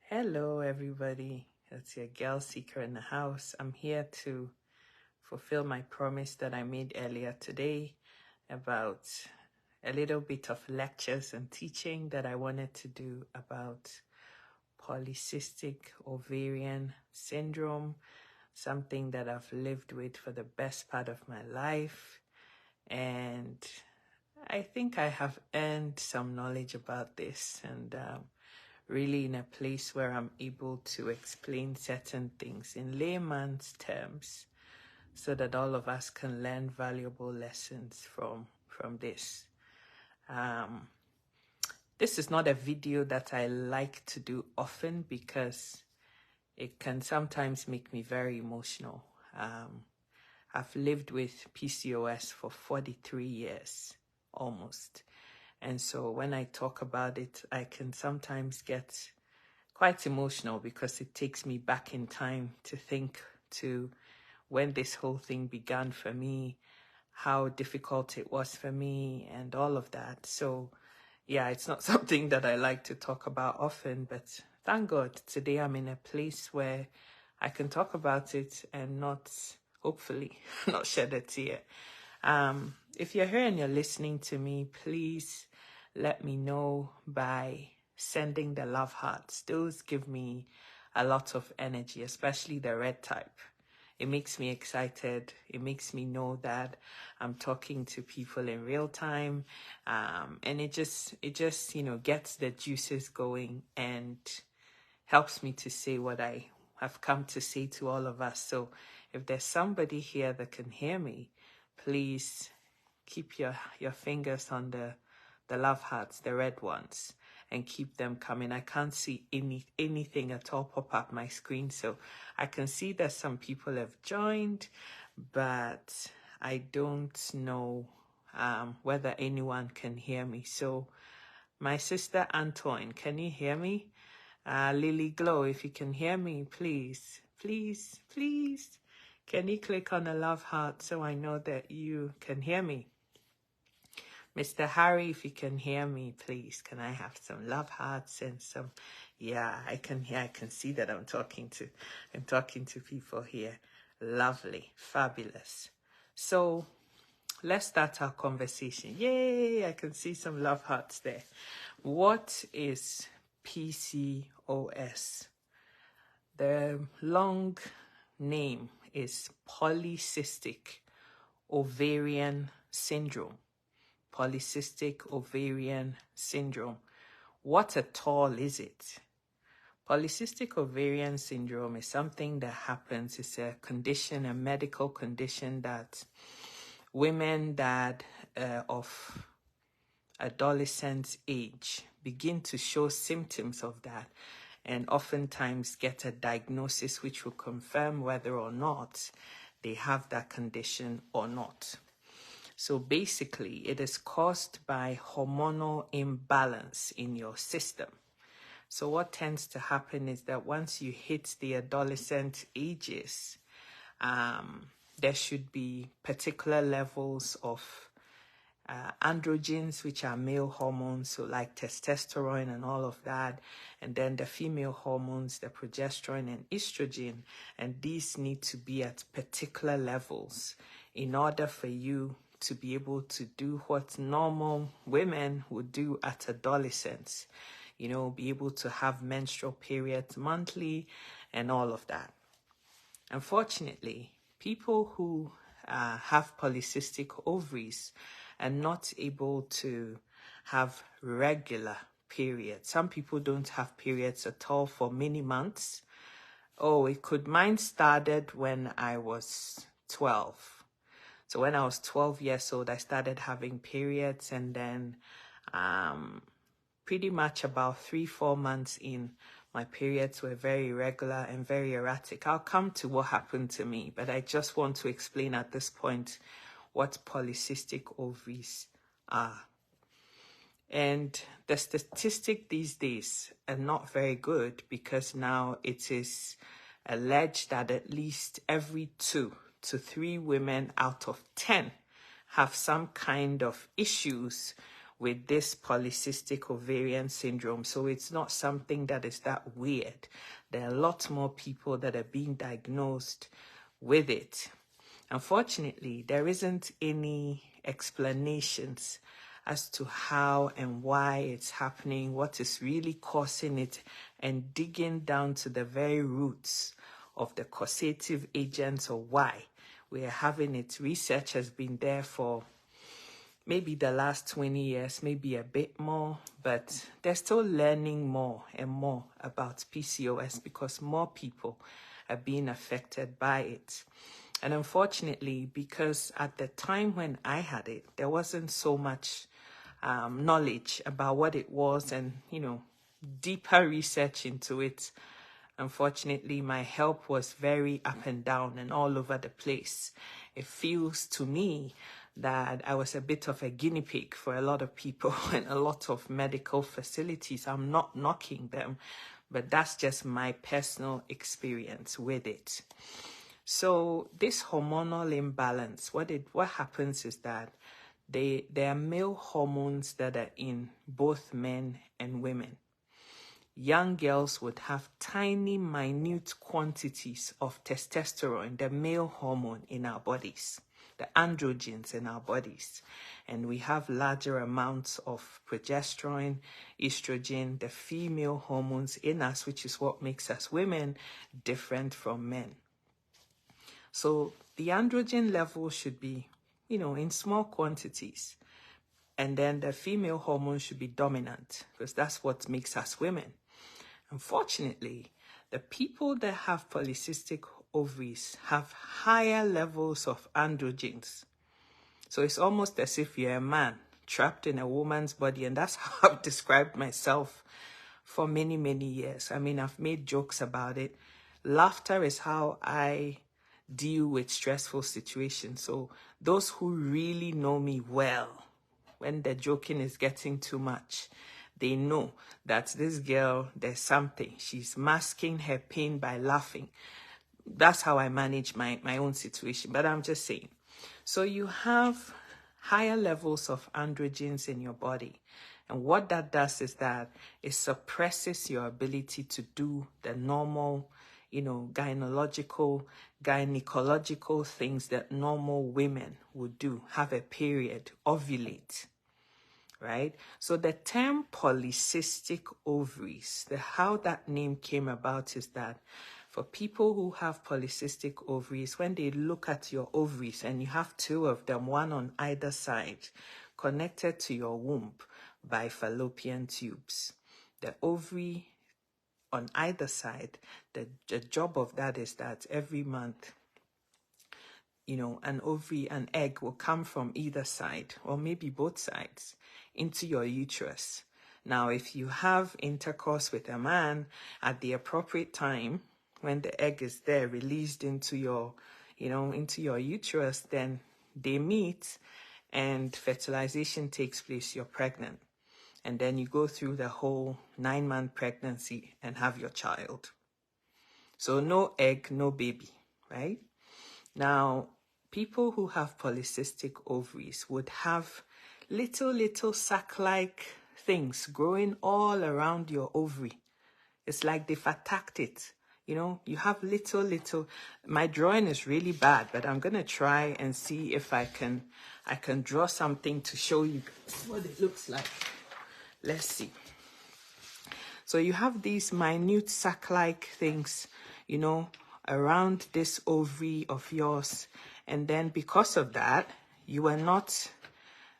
Hello, everybody. It's your girl Seeker in the house. I'm here to fulfill my promise that I made earlier today about a little bit of lectures and teaching that I wanted to do about polycystic ovarian syndrome, something that I've lived with for the best part of my life. And I think I have earned some knowledge about this and really in a place where I'm able to explain certain things in layman's terms so that all of us can learn valuable lessons from this. This is not a video that I like to do often because it can sometimes make me very emotional. I've lived with PCOS for 43 years, almost. And so when I talk about it, I can sometimes get quite emotional because it takes me back in time to think to when this whole thing began for me, how difficult it was for me and all of that. So yeah, it's not something that I like to talk about often, but thank God today I'm in a place where I can talk about it and not, hopefully, not shed a tear. If you're here and you're listening to me, please let me know by sending the love hearts. Those give me a lot of energy, especially the red type. It makes me excited. It makes me know that I'm talking to people in real time. And it just, gets the juices going and helps me to say what I have come to say to all of us. So if there's somebody here that can hear me, please keep your fingers on the love hearts, the red ones, and keep them coming. I can't see anything at all pop up my screen, so I can see that some people have joined, but I don't know whether anyone can hear me. So my sister Antoine, can you hear me? Lily Glow, if you can hear me, please, can you click on the love heart so I know that you can hear me? Mr. Harry, if you can hear me, please, can I have some love hearts and some, yeah, I can see that I'm talking to people here. Lovely, fabulous. So let's start our conversation. Yay, I can see some love hearts there. What is PCOS? The long name is polycystic ovarian syndrome. Polycystic ovarian syndrome. What at all is it? Polycystic ovarian syndrome is something that happens. It's a condition, a medical condition that women that of adolescent age begin to show symptoms of that and oftentimes get a diagnosis which will confirm whether or not they have that condition or not. So basically, it is caused by hormonal imbalance in your system. So what tends to happen is that once you hit the adolescent ages, there should be particular levels of androgens, which are male hormones, so like testosterone and all of that, and then the female hormones, the progesterone and estrogen, and these need to be at particular levels in order for you to be able to do what normal women would do at adolescence, be able to have menstrual periods monthly and all of that. Unfortunately, people who have polycystic ovaries are not able to have regular periods. Some people don't have periods at all for many months. Mine started when I was 12. So when I was 12 years old, I started having periods, and then pretty much about 3-4 months in, my periods were very irregular and very erratic. I'll come to what happened to me, but I just want to explain at this point what polycystic ovaries are. And the statistic these days are not very good because now it is alleged that at least every 2 to 3 women out of 10 have some kind of issues with this polycystic ovarian syndrome. So it's not something that is that weird. There are a lot more people that are being diagnosed with it. Unfortunately, there isn't any explanations as to how and why it's happening, what is really causing it, and digging down to the very roots of the causative agents or why we are having it. Research has been there for maybe the last 20 years, maybe a bit more, but they're still learning more and more about PCOS because more people are being affected by it. And unfortunately, because at the time when I had it, there wasn't so much knowledge about what it was and, deeper research into it. Unfortunately, my health was very up and down and all over the place. It feels to me that I was a bit of a guinea pig for a lot of people and a lot of medical facilities. I'm not knocking them, but that's just my personal experience with it. So this hormonal imbalance, what happens is that there are male hormones that are in both men and women. Young girls would have tiny, minute quantities of testosterone, the male hormone in our bodies, the androgens in our bodies. And we have larger amounts of progesterone, estrogen, the female hormones in us, which is what makes us women different from men. So the androgen level should be, in small quantities. And then the female hormone should be dominant because that's what makes us women. Unfortunately, the people that have polycystic ovaries have higher levels of androgens. So it's almost as if you're a man trapped in a woman's body. And that's how I've described myself for many, many years. I mean, I've made jokes about it. Laughter is how I deal with stressful situations. So those who really know me well, when the joking is getting too much, they know that this girl, there's something. She's masking her pain by laughing. That's how I manage my own situation. But I'm just saying. So you have higher levels of androgens in your body. And what that does is that it suppresses your ability to do the normal, gynecological things that normal women would do. Have a period, ovulate. Right? So the term polycystic ovaries, how that name came about is that for people who have polycystic ovaries, when they look at your ovaries and you have two of them, one on either side, connected to your womb by fallopian tubes, the ovary on either side, the job of that is that every month, an egg will come from either side or maybe both sides into your uterus. Now, if you have intercourse with a man at the appropriate time, when the egg is there released into your uterus, then they meet and fertilization takes place, you're pregnant. And then you go through the whole 9-month pregnancy and have your child. So no egg, no baby, right? Now, people who have polycystic ovaries would have little sac-like things growing all around your ovary. It's like they've attacked it. You have little. My drawing is really bad, but I'm going to try and see if I can draw something to show you what it looks like. Let's see. So you have these minute sac-like things, around this ovary of yours. And then because of that,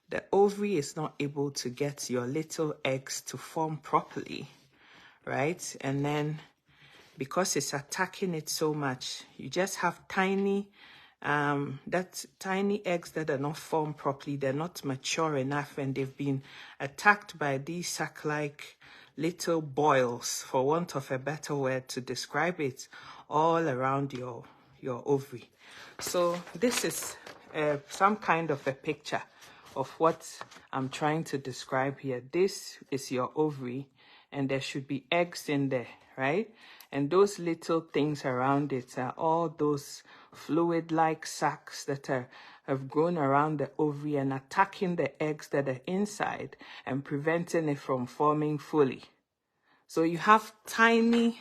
the ovary is not able to get your little eggs to form properly, right? And then because it's attacking it so much, you just have tiny eggs that are not formed properly. They're not mature enough, and they've been attacked by these sac-like little boils, for want of a better word to describe it, all around your ovary. So this is some kind of a picture of what I'm trying to describe here. This is your ovary, and there should be eggs in there, right? And those little things around it are all those fluid-like sacs that are have grown around the ovary and attacking the eggs that are inside and preventing it from forming fully. So you have tiny,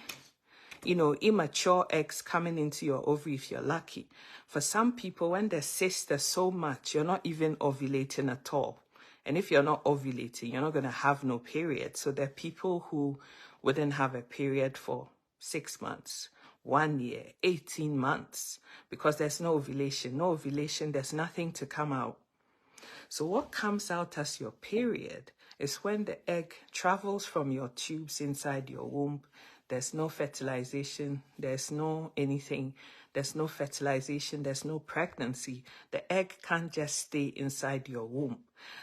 immature eggs coming into your ovary if you're lucky. For some people, when the cyst is so much, you're not even ovulating at all. And if you're not ovulating, you're not going to have no period. So there are people who wouldn't have a period for 6 months, 1 year, 18 months, because there's no ovulation. No ovulation, there's nothing to come out. So what comes out as your period is when the egg travels from your tubes inside your womb. There's no fertilization, there's no anything, there's no fertilization, there's no pregnancy. The egg can't just stay inside your womb.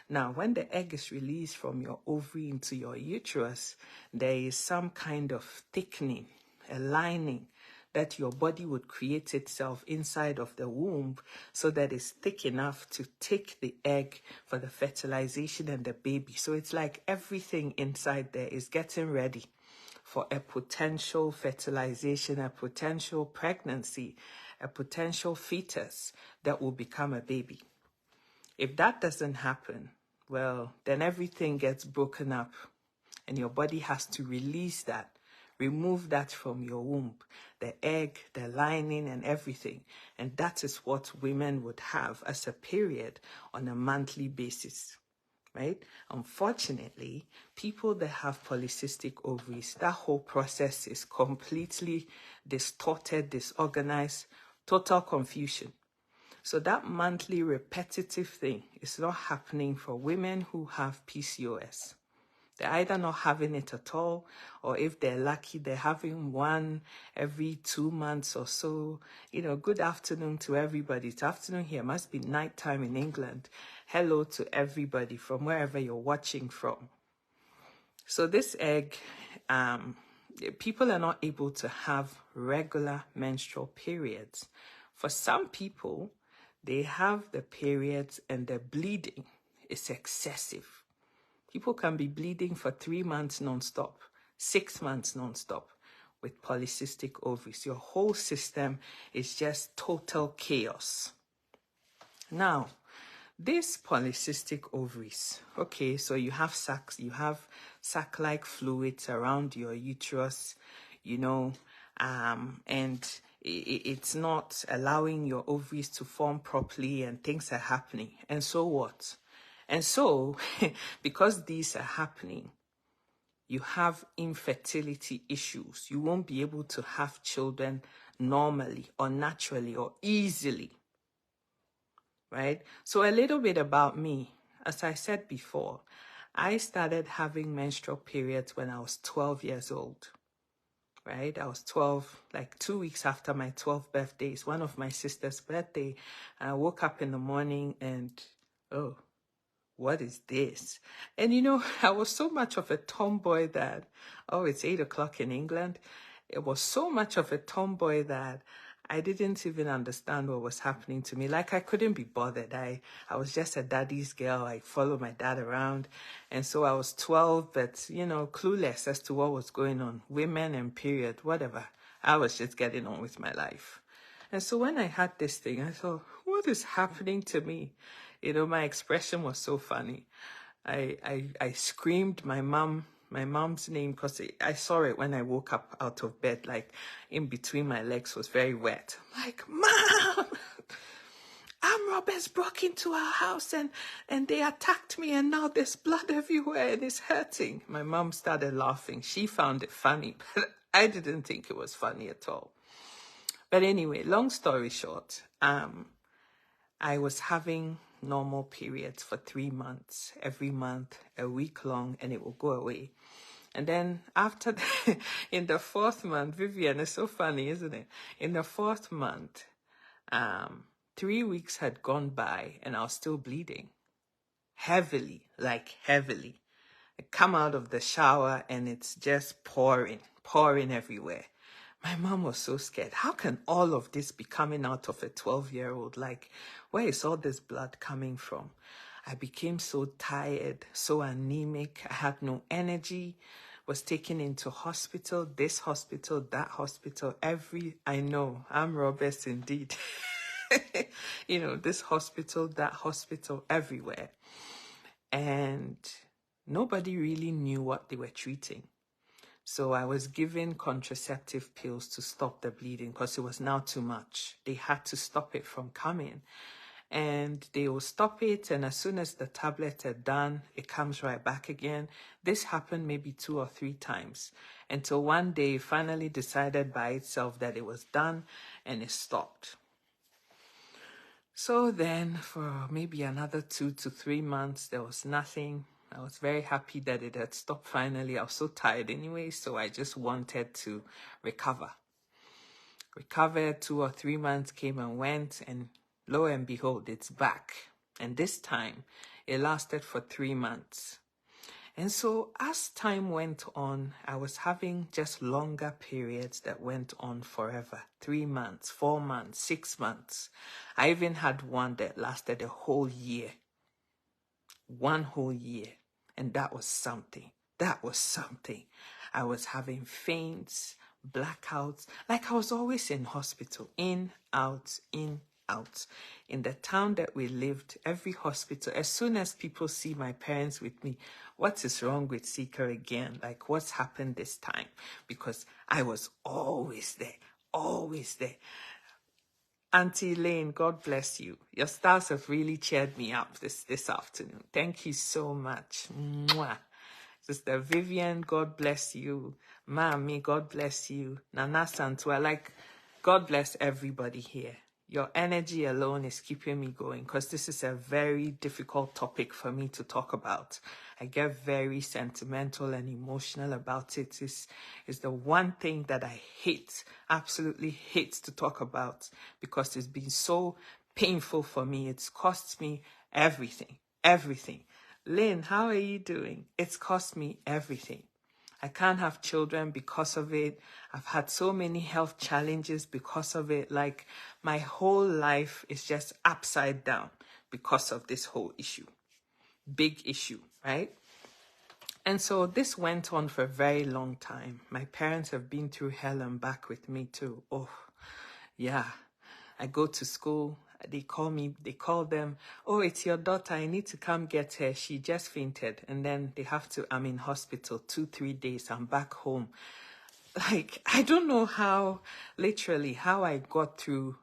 Now, when the egg is released from your ovary into your uterus, there is some kind of thickening, a lining that your body would create itself inside of the womb so that it's thick enough to take the egg for the fertilization and the baby. So it's like everything inside there is getting ready for a potential fertilization, a potential pregnancy, a potential fetus that will become a baby. If that doesn't happen, well, then everything gets broken up and your body has to release that, remove that from your womb, the egg, the lining and everything. And that is what women would have as a period on a monthly basis. Right? Unfortunately, people that have polycystic ovaries, that whole process is completely distorted, disorganized, total confusion. So that monthly repetitive thing is not happening for women who have PCOS. They're either not having it at all, or if they're lucky, they're having one every 2 months or so. Good afternoon to everybody. It's afternoon here. It must be nighttime in England. Hello to everybody from wherever you're watching from. So this egg, people are not able to have regular menstrual periods. For some people, they have the periods and the bleeding is excessive. People can be bleeding for 3 months non-stop, 6 months non-stop with polycystic ovaries. Your whole system is just total chaos. Now, these polycystic ovaries, okay, so you have sacs, you have sac-like fluids around your uterus, and it's not allowing your ovaries to form properly and things are happening. And so what? And so, because these are happening, you have infertility issues. You won't be able to have children normally or naturally or easily, right? So a little bit about me. As I said before, I started having menstrual periods when I was 12 years old, right? I was 12, like 2 weeks after my 12th birthday. It's one of my sister's birthday. And I woke up in the morning and, oh, what is this? And I was so much of a tomboy that, it's 8 o'clock in England. It was so much of a tomboy that I didn't even understand what was happening to me. Like I couldn't be bothered. I was just a daddy's girl. I followed my dad around. And so I was 12, but, clueless as to what was going on. Women and period, whatever. I was just getting on with my life. And so when I had this thing, I thought, what is happening to me? My expression was so funny. I screamed my mom's name because I saw it when I woke up out of bed, like in between my legs was very wet. I'm like, Mom, robbers broke into our house and they attacked me and now there's blood everywhere and it's hurting. My mom started laughing. She found it funny, but I didn't think it was funny at all. But anyway, long story short, I was having normal periods for 3 months, every month, a week long, and it will go away. And then after, in the 4th month, Vivian, it's so funny, isn't it? In the 4th month, 3 weeks had gone by and I was still bleeding. Heavily, like heavily. I come out of the shower and it's just pouring everywhere. My mom was so scared. How can all of this be coming out of a 12-year-old? Like, where is all this blood coming from? I became so tired, so anemic. I had no energy, was taken into hospital, this hospital, that hospital, I know, I'm Roberts indeed. This hospital, that hospital, everywhere. And nobody really knew what they were treating. So I was given contraceptive pills to stop the bleeding because it was now too much. They had to stop it from coming. And they will stop it, and as soon as the tablets are done, it comes right back again. This happened maybe 2 or 3 times until one day it finally decided by itself that it was done and it stopped. So then for maybe another 2 to 3 months, there was nothing. I was very happy that it had stopped finally. I was so tired anyway, so I just wanted to recover. Recovered, 2 or 3 months came and went, and lo and behold, it's back. And this time, it lasted for 3 months. And so as time went on, I was having just longer periods that went on forever. 3 months, 4 months, 6 months. I even had one that lasted a whole year. 1 whole year. And that was something. That was something. I was having faints, blackouts, like I was always in hospital, in, out, in, out. In the town that we lived, every hospital, as soon as people see my parents with me, what is wrong with Seeker again? Like, what's happened this time? Because I was always there, always there. Auntie Elaine, God bless you. Your stars have really cheered me up this afternoon. Thank you so much. Mwah. Sister Vivian, God bless you. Mami, God bless you. Nana Santua, God bless everybody here. Your energy alone is keeping me going because this is a very difficult topic for me to talk about. I get very sentimental and emotional about it. It's the one thing that I hate, absolutely hate to talk about because it's been so painful for me. It's cost me everything, everything. Lynn, how are you doing? It's cost me everything. I can't have children because of it. I've had so many health challenges because of it. Like, my whole life is just upside down because of this whole issue. Big issue, right? And so this went on for a very long time. My parents have been through hell and back with me too. Oh, yeah. I go to school. They call them, oh, it's your daughter. I need to come get her. She just fainted. And then I'm in hospital 2-3 days. I'm back home. Like, I don't know how I got through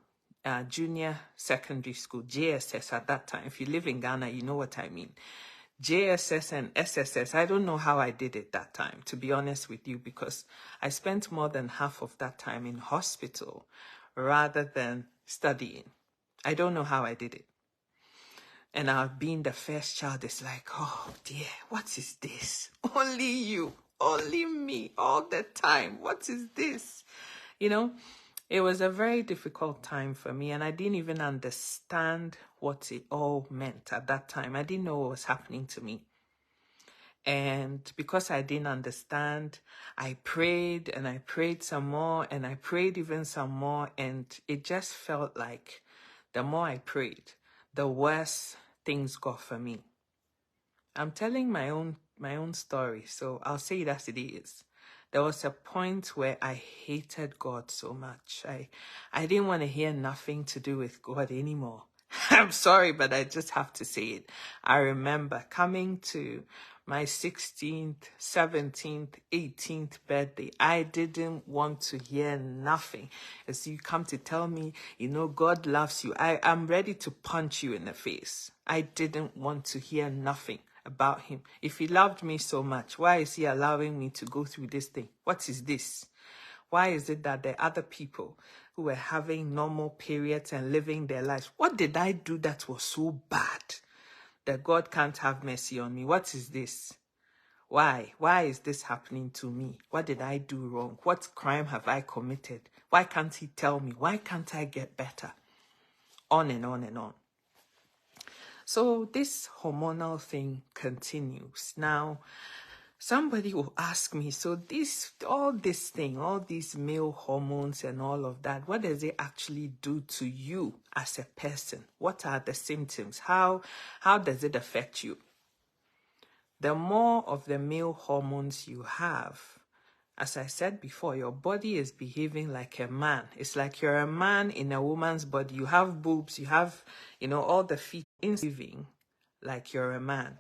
junior secondary school, JSS at that time. If you live in Ghana, you know what I mean. JSS and SSS, I don't know how I did it that time, to be honest with you, because I spent more than half of that time in hospital rather than studying. I don't know how I did it. And being the first child is like, oh dear, what is this? Only you, only me, all the time. What is this? It was a very difficult time for me, and I didn't even understand what it all meant at that time. I didn't know what was happening to me. And because I didn't understand, I prayed and I prayed some more and I prayed even some more. And it just felt like the more I prayed, the worse things got for me. I'm telling my own story, so I'll say it as it is. There was a point where I hated God so much. I didn't want to hear nothing to do with God anymore. I'm sorry, but I just have to say it. I remember coming to my 16th, 17th, 18th birthday. I didn't want to hear nothing. As you come to tell me, God loves you, I'm ready to punch you in the face. I didn't want to hear nothing about him. If he loved me so much, why is he allowing me to go through this thing? What is this? Why is it that there are other people who were having normal periods and living their lives? What did I do that was so bad that God can't have mercy on me? What is this? Why? Why is this happening to me? What did I do wrong? What crime have I committed? Why can't he tell me? Why can't I get better? On and on and on. So this hormonal thing continues. Now, somebody will ask me, so all these male hormones and all of that, what does it actually do to you as a person? What are the symptoms? How does it affect you? The more of the male hormones you have, as I said before, your body is behaving like a man. It's like you're a man in a woman's body. You have boobs, you have, all the feet in living like you're a man.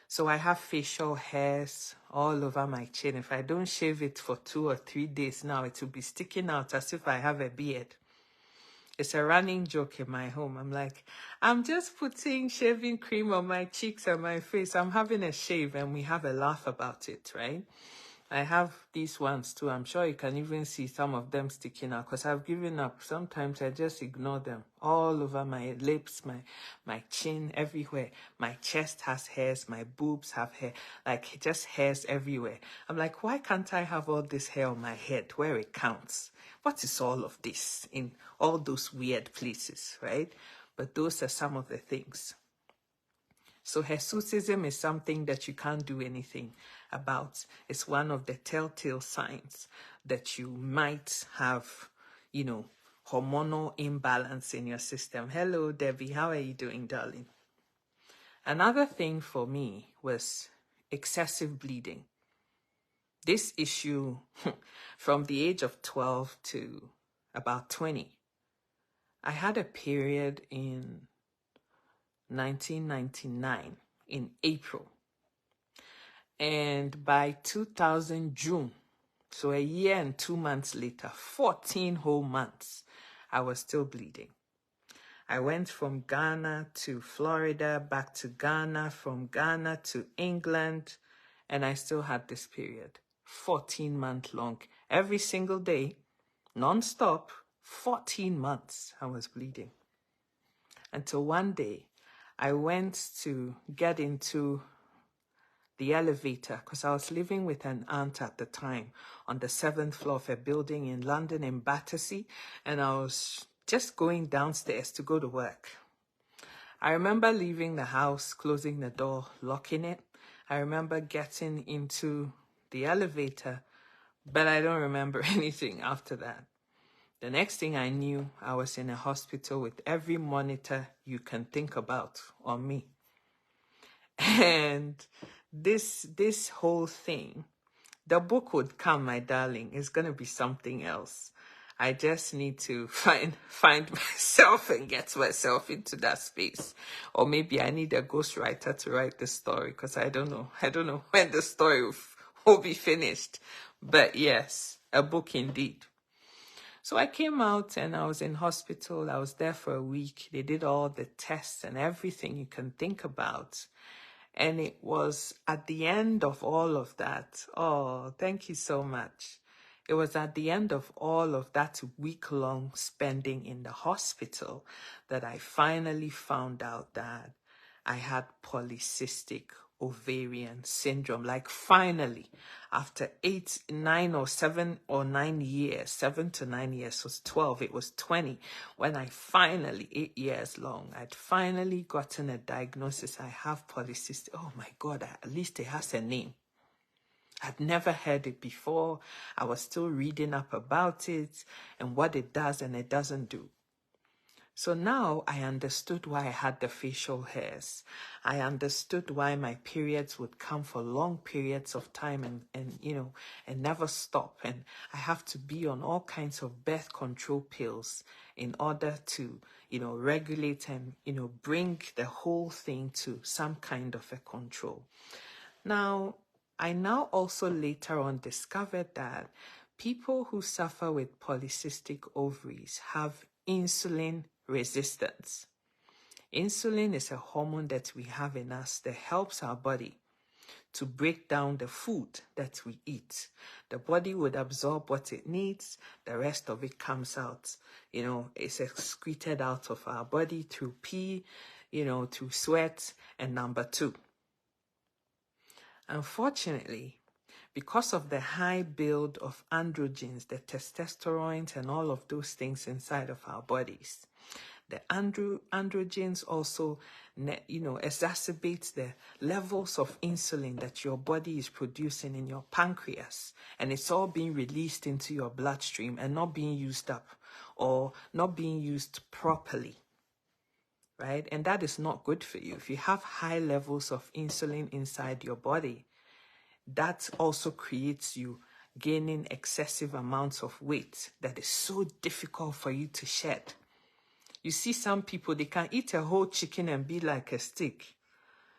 So I have facial hairs all over my chin. If I don't shave it for 2 or 3 days now, it will be sticking out as if I have a beard. It's a running joke in my home. I'm like, I'm just putting shaving cream on my cheeks and my face. I'm having a shave, and we have a laugh about it, right? I have these ones too. I'm sure you can even see some of them sticking out because I've given up. Sometimes I just ignore them. All over my lips, my chin, everywhere. My chest has hairs. My boobs have hair. Like, just hairs everywhere. I'm like, why can't I have all this hair on my head where it counts? What is all of this in all those weird places, right? But those are some of the things. So hirsutism is something that you can't do anything about. It's one of the telltale signs that you might have, hormonal imbalance in your system. Hello, Debbie. How are you doing, darling? Another thing for me was excessive bleeding. This issue from the age of 12 to about 20. I had a period in 1999 in April. And by 2000 June, so a year and 2 months later, 14 whole months, I was still bleeding. I went from Ghana to Florida, back to Ghana, from Ghana to England, and I still had this period. 14-month long, every single day, non-stop, 14 months I was bleeding. Until one day, I went to get into the elevator because I was living with an aunt at the time on the 7th floor of a building in London in Battersea, and I was just going downstairs to go to work. I remember leaving the house, closing the door, locking it. I remember getting into the elevator, but I don't remember anything after that. The next thing I knew, I was in a hospital with every monitor you can think about on me. And this whole thing, the book would come, my darling. It's going to be something else. I just need to find myself and get myself into that space. Or maybe I need a ghostwriter to write the story because I don't know. I don't know when the story will be finished. But yes, a book indeed. So I came out and I was in hospital. I was there for a week. They did all the tests and everything you can think about. And it was at the end of all of that. Oh, thank you so much. It was at the end of all of that week-long spending in the hospital that I finally found out that I had polycystic ovarian syndrome. Like finally, after 8, 9 or 7 or 9 years, 7 to 9 years was 12, it was 20. When I finally, 8 years long, I'd finally gotten a diagnosis. I have polycystic. Oh my God, at least it has a name. I'd never heard it before. I was still reading up about it and what it does and it doesn't do. So now I understood why I had the facial hairs. I understood why my periods would come for long periods of time and never stop. And I have to be on all kinds of birth control pills in order to, regulate and, bring the whole thing to some kind of a control. Now, I now also later on discovered that people who suffer with polycystic ovaries have insulin resistance. Insulin is a hormone that we have in us that helps our body to break down the food that we eat. The body would absorb what it needs, the rest of it comes out. It's excreted out of our body through pee, through sweat, and number 2. Unfortunately, because of the high build of androgens, the testosterone and all of those things inside of our bodies, the androgens also, exacerbates the levels of insulin that your body is producing in your pancreas. And it's all being released into your bloodstream and not being used up or not being used properly. Right? And that is not good for you. If you have high levels of insulin inside your body, that also creates you gaining excessive amounts of weight that is so difficult for you to shed. You see some people, they can eat a whole chicken and be like a stick.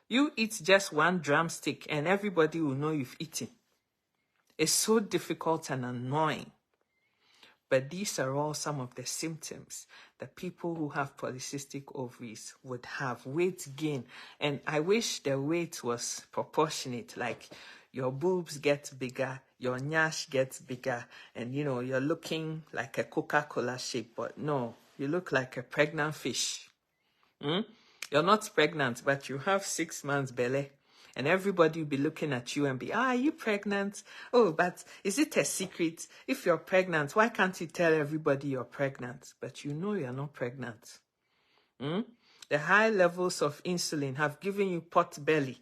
You eat just one drumstick and everybody will know you've eaten. It's so difficult and annoying. But these are all some of the symptoms that people who have polycystic ovaries would have. Weight gain. And I wish the weight was proportionate, like your boobs get bigger, your nyash gets bigger, and you're looking like a Coca-Cola shape, but no, you look like a pregnant fish. You're not pregnant, but you have 6 months belly. And everybody will be looking at you and be, are you pregnant? Oh, but is it a secret? If you're pregnant, why can't you tell everybody you're pregnant? But you know you're not pregnant. The high levels of insulin have given you pot belly.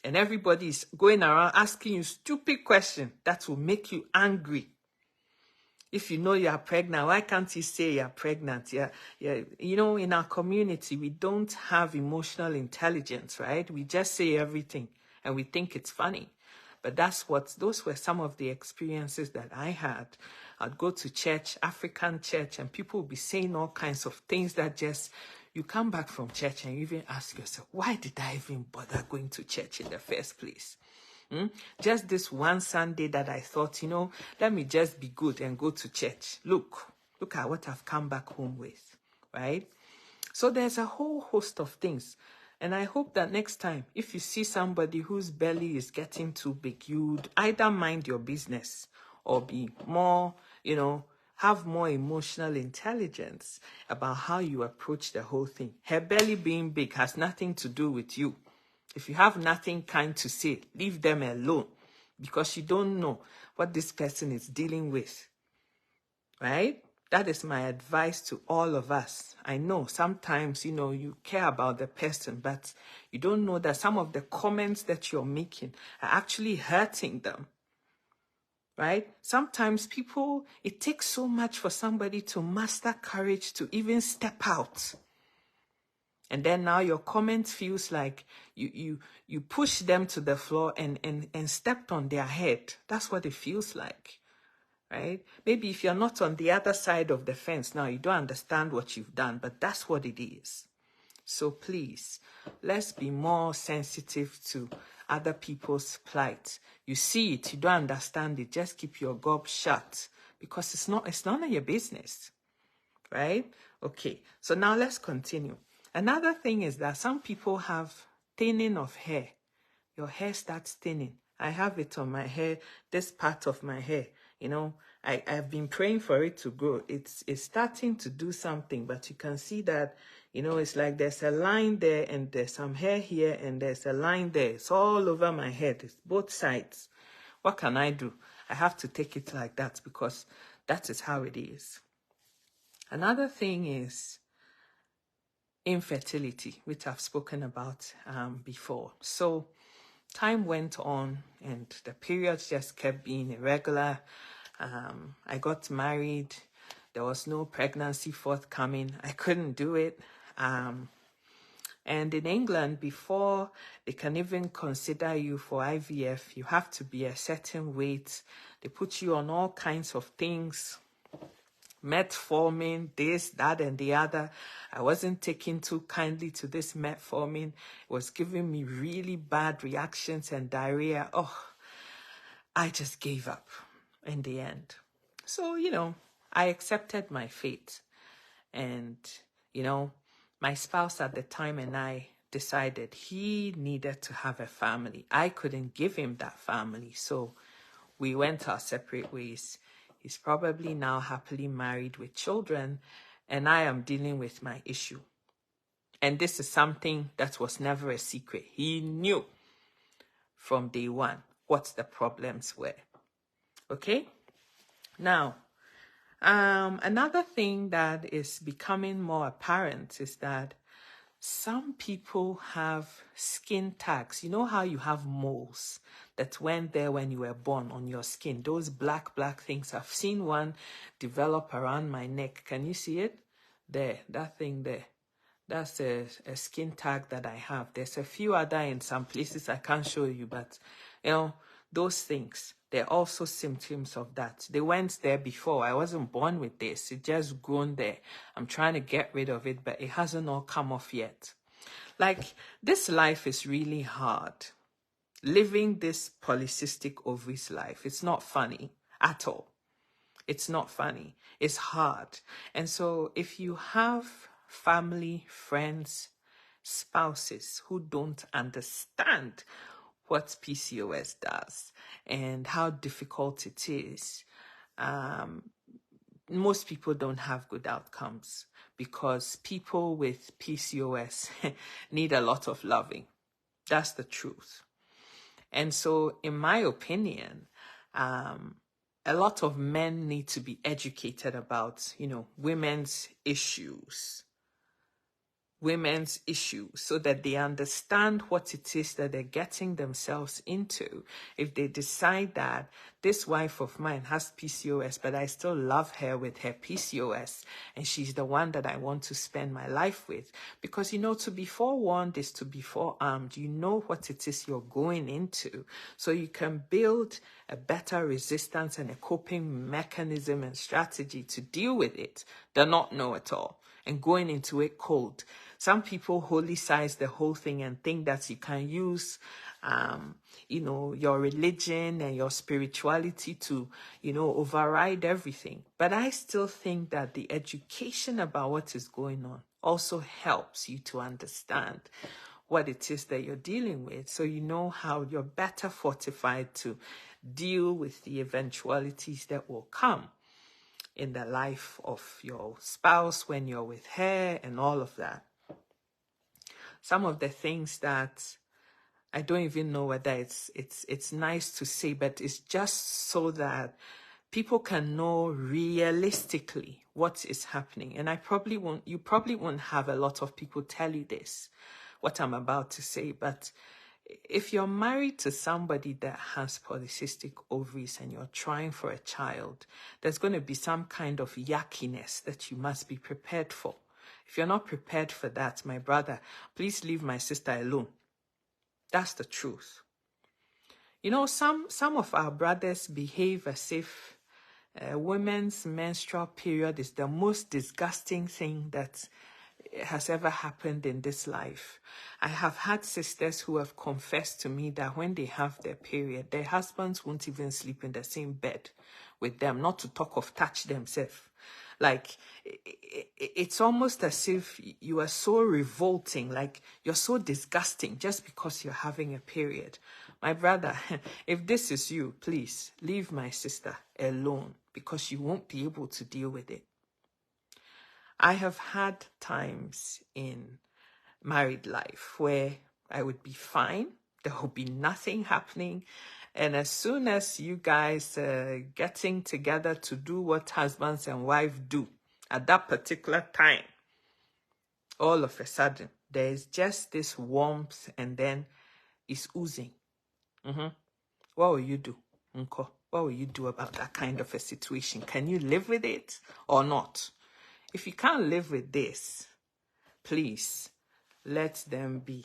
And everybody is going around asking you stupid questions that will make you angry. If you know you are pregnant, why can't you say you're pregnant? Yeah. In our community, we don't have emotional intelligence, right? We just say everything and we think it's funny. But those were some of the experiences that I had. I'd go to church, African church, and people would be saying all kinds of things that just, you come back from church and you even ask yourself, why did I even bother going to church in the first place? Just this one Sunday that I thought, let me just be good and go to church. Look at what I've come back home with, right? So there's a whole host of things. And I hope that next time, if you see somebody whose belly is getting too big, you'd either mind your business or be more, have more emotional intelligence about how you approach the whole thing. Her belly being big has nothing to do with you. If you have nothing kind to say, leave them alone, because you don't know what this person is dealing with, right? That is my advice to all of us. I know sometimes, you care about the person, but you don't know that some of the comments that you're making are actually hurting them, right? Sometimes it takes so much for somebody to muster courage to even step out. And then now your comment feels like you push them to the floor and stepped on their head. That's what it feels like, right? Maybe if you're not on the other side of the fence now, you don't understand what you've done, but that's what it is. So please, let's be more sensitive to other people's plight. You see it, you don't understand it, just keep your gob shut, because it's none of your business, right? Okay, so now let's continue. Another thing is that some people have thinning of hair. Your hair starts thinning. I have it on my hair, this part of my hair. I've been praying for it to grow. It's starting to do something, but you can see that, it's like there's a line there and there's some hair here and there's a line there. It's all over my head. It's both sides. What can I do? I have to take it like that because that is how it is. Another thing is infertility, which I've spoken about before. So time went on and the periods just kept being irregular. I got married. There was no pregnancy forthcoming. I couldn't do it. And in England, before they can even consider you for IVF, you have to be a certain weight. They put you on all kinds of things. Metformin, this, that, and the other. I wasn't taking too kindly to this metformin. It was giving me really bad reactions and diarrhea. Oh, I just gave up in the end. So, I accepted my fate. And, my spouse at the time and I decided he needed to have a family. I couldn't give him that family. So we went our separate ways. He's probably now happily married with children, and I am dealing with my issue. And this is something that was never a secret. He knew from day one what the problems were. Okay? Now, another thing that is becoming more apparent is that some people have skin tags. You know how you have moles that went there when you were born on your skin? Those black things. I've seen one develop around my neck. Can you see it? There, that thing there. That's a skin tag that I have. There's a few other in some places I can't show you, but those things. They're also symptoms of that. They weren't there before. I wasn't born with this. It just grown there. I'm trying to get rid of it, but it hasn't all come off yet. Like, this life is really hard. Living this polycystic ovaries life, it's not funny at all. It's not funny. It's hard. And so if you have family, friends, spouses who don't understand what PCOS does and how difficult it is, most people don't have good outcomes because people with PCOS need a lot of loving. That's the truth. And so, in my opinion, a lot of men need to be educated about, women's issues, so that they understand what it is that they're getting themselves into. If they decide that this wife of mine has PCOS, but I still love her with her PCOS, and she's the one that I want to spend my life with. Because, to be forewarned is to be forearmed. You know what it is you're going into. So you can build a better resistance and a coping mechanism and strategy to deal with it than not know at all and going into it cold. Some people holicize the whole thing and think that you can use, your religion and your spirituality to, override everything. But I still think that the education about what is going on also helps you to understand what it is that you're dealing with. So you know how you're better fortified to deal with the eventualities that will come in the life of your spouse when you're with her and all of that. Some of the things that I don't even know whether it's nice to say, but it's just so that people can know realistically what is happening. And you probably won't have a lot of people tell you this, what I'm about to say, but if you're married to somebody that has polycystic ovaries and you're trying for a child, there's going to be some kind of yuckiness that you must be prepared for. If you're not prepared for that, my brother, please leave my sister alone. That's the truth. Some of our brothers behave as if women's menstrual period is the most disgusting thing that has ever happened in this life. I have had sisters who have confessed to me that when they have their period, their husbands won't even sleep in the same bed with them, not to talk of touch themselves. Like, it's almost as if you are so revolting, like you're so disgusting just because you're having a period. My brother, if this is you, please leave my sister alone because you won't be able to deal with it. I have had times in married life where I would be fine. There would be nothing happening. And as soon as you guys are getting together to do what husbands and wives do at that particular time, all of a sudden, there is just this warmth and then it's oozing. What will you do, Unko? What will you do about that kind of a situation? Can you live with it or not? If you can't live with this, please, let them be.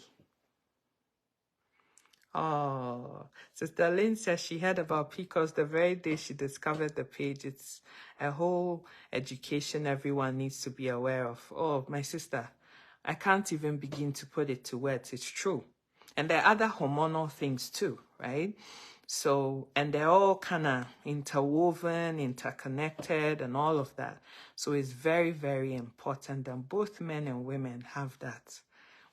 Oh, Sister Lynn says she heard about PCOS the very day she discovered the page. It's a whole education everyone needs to be aware of. Oh, my sister, I can't even begin to put it to words. It's true. And there are other hormonal things too, right? So, and they're all kind of interwoven, interconnected, and all of that. So it's very, very important that both men and women have that.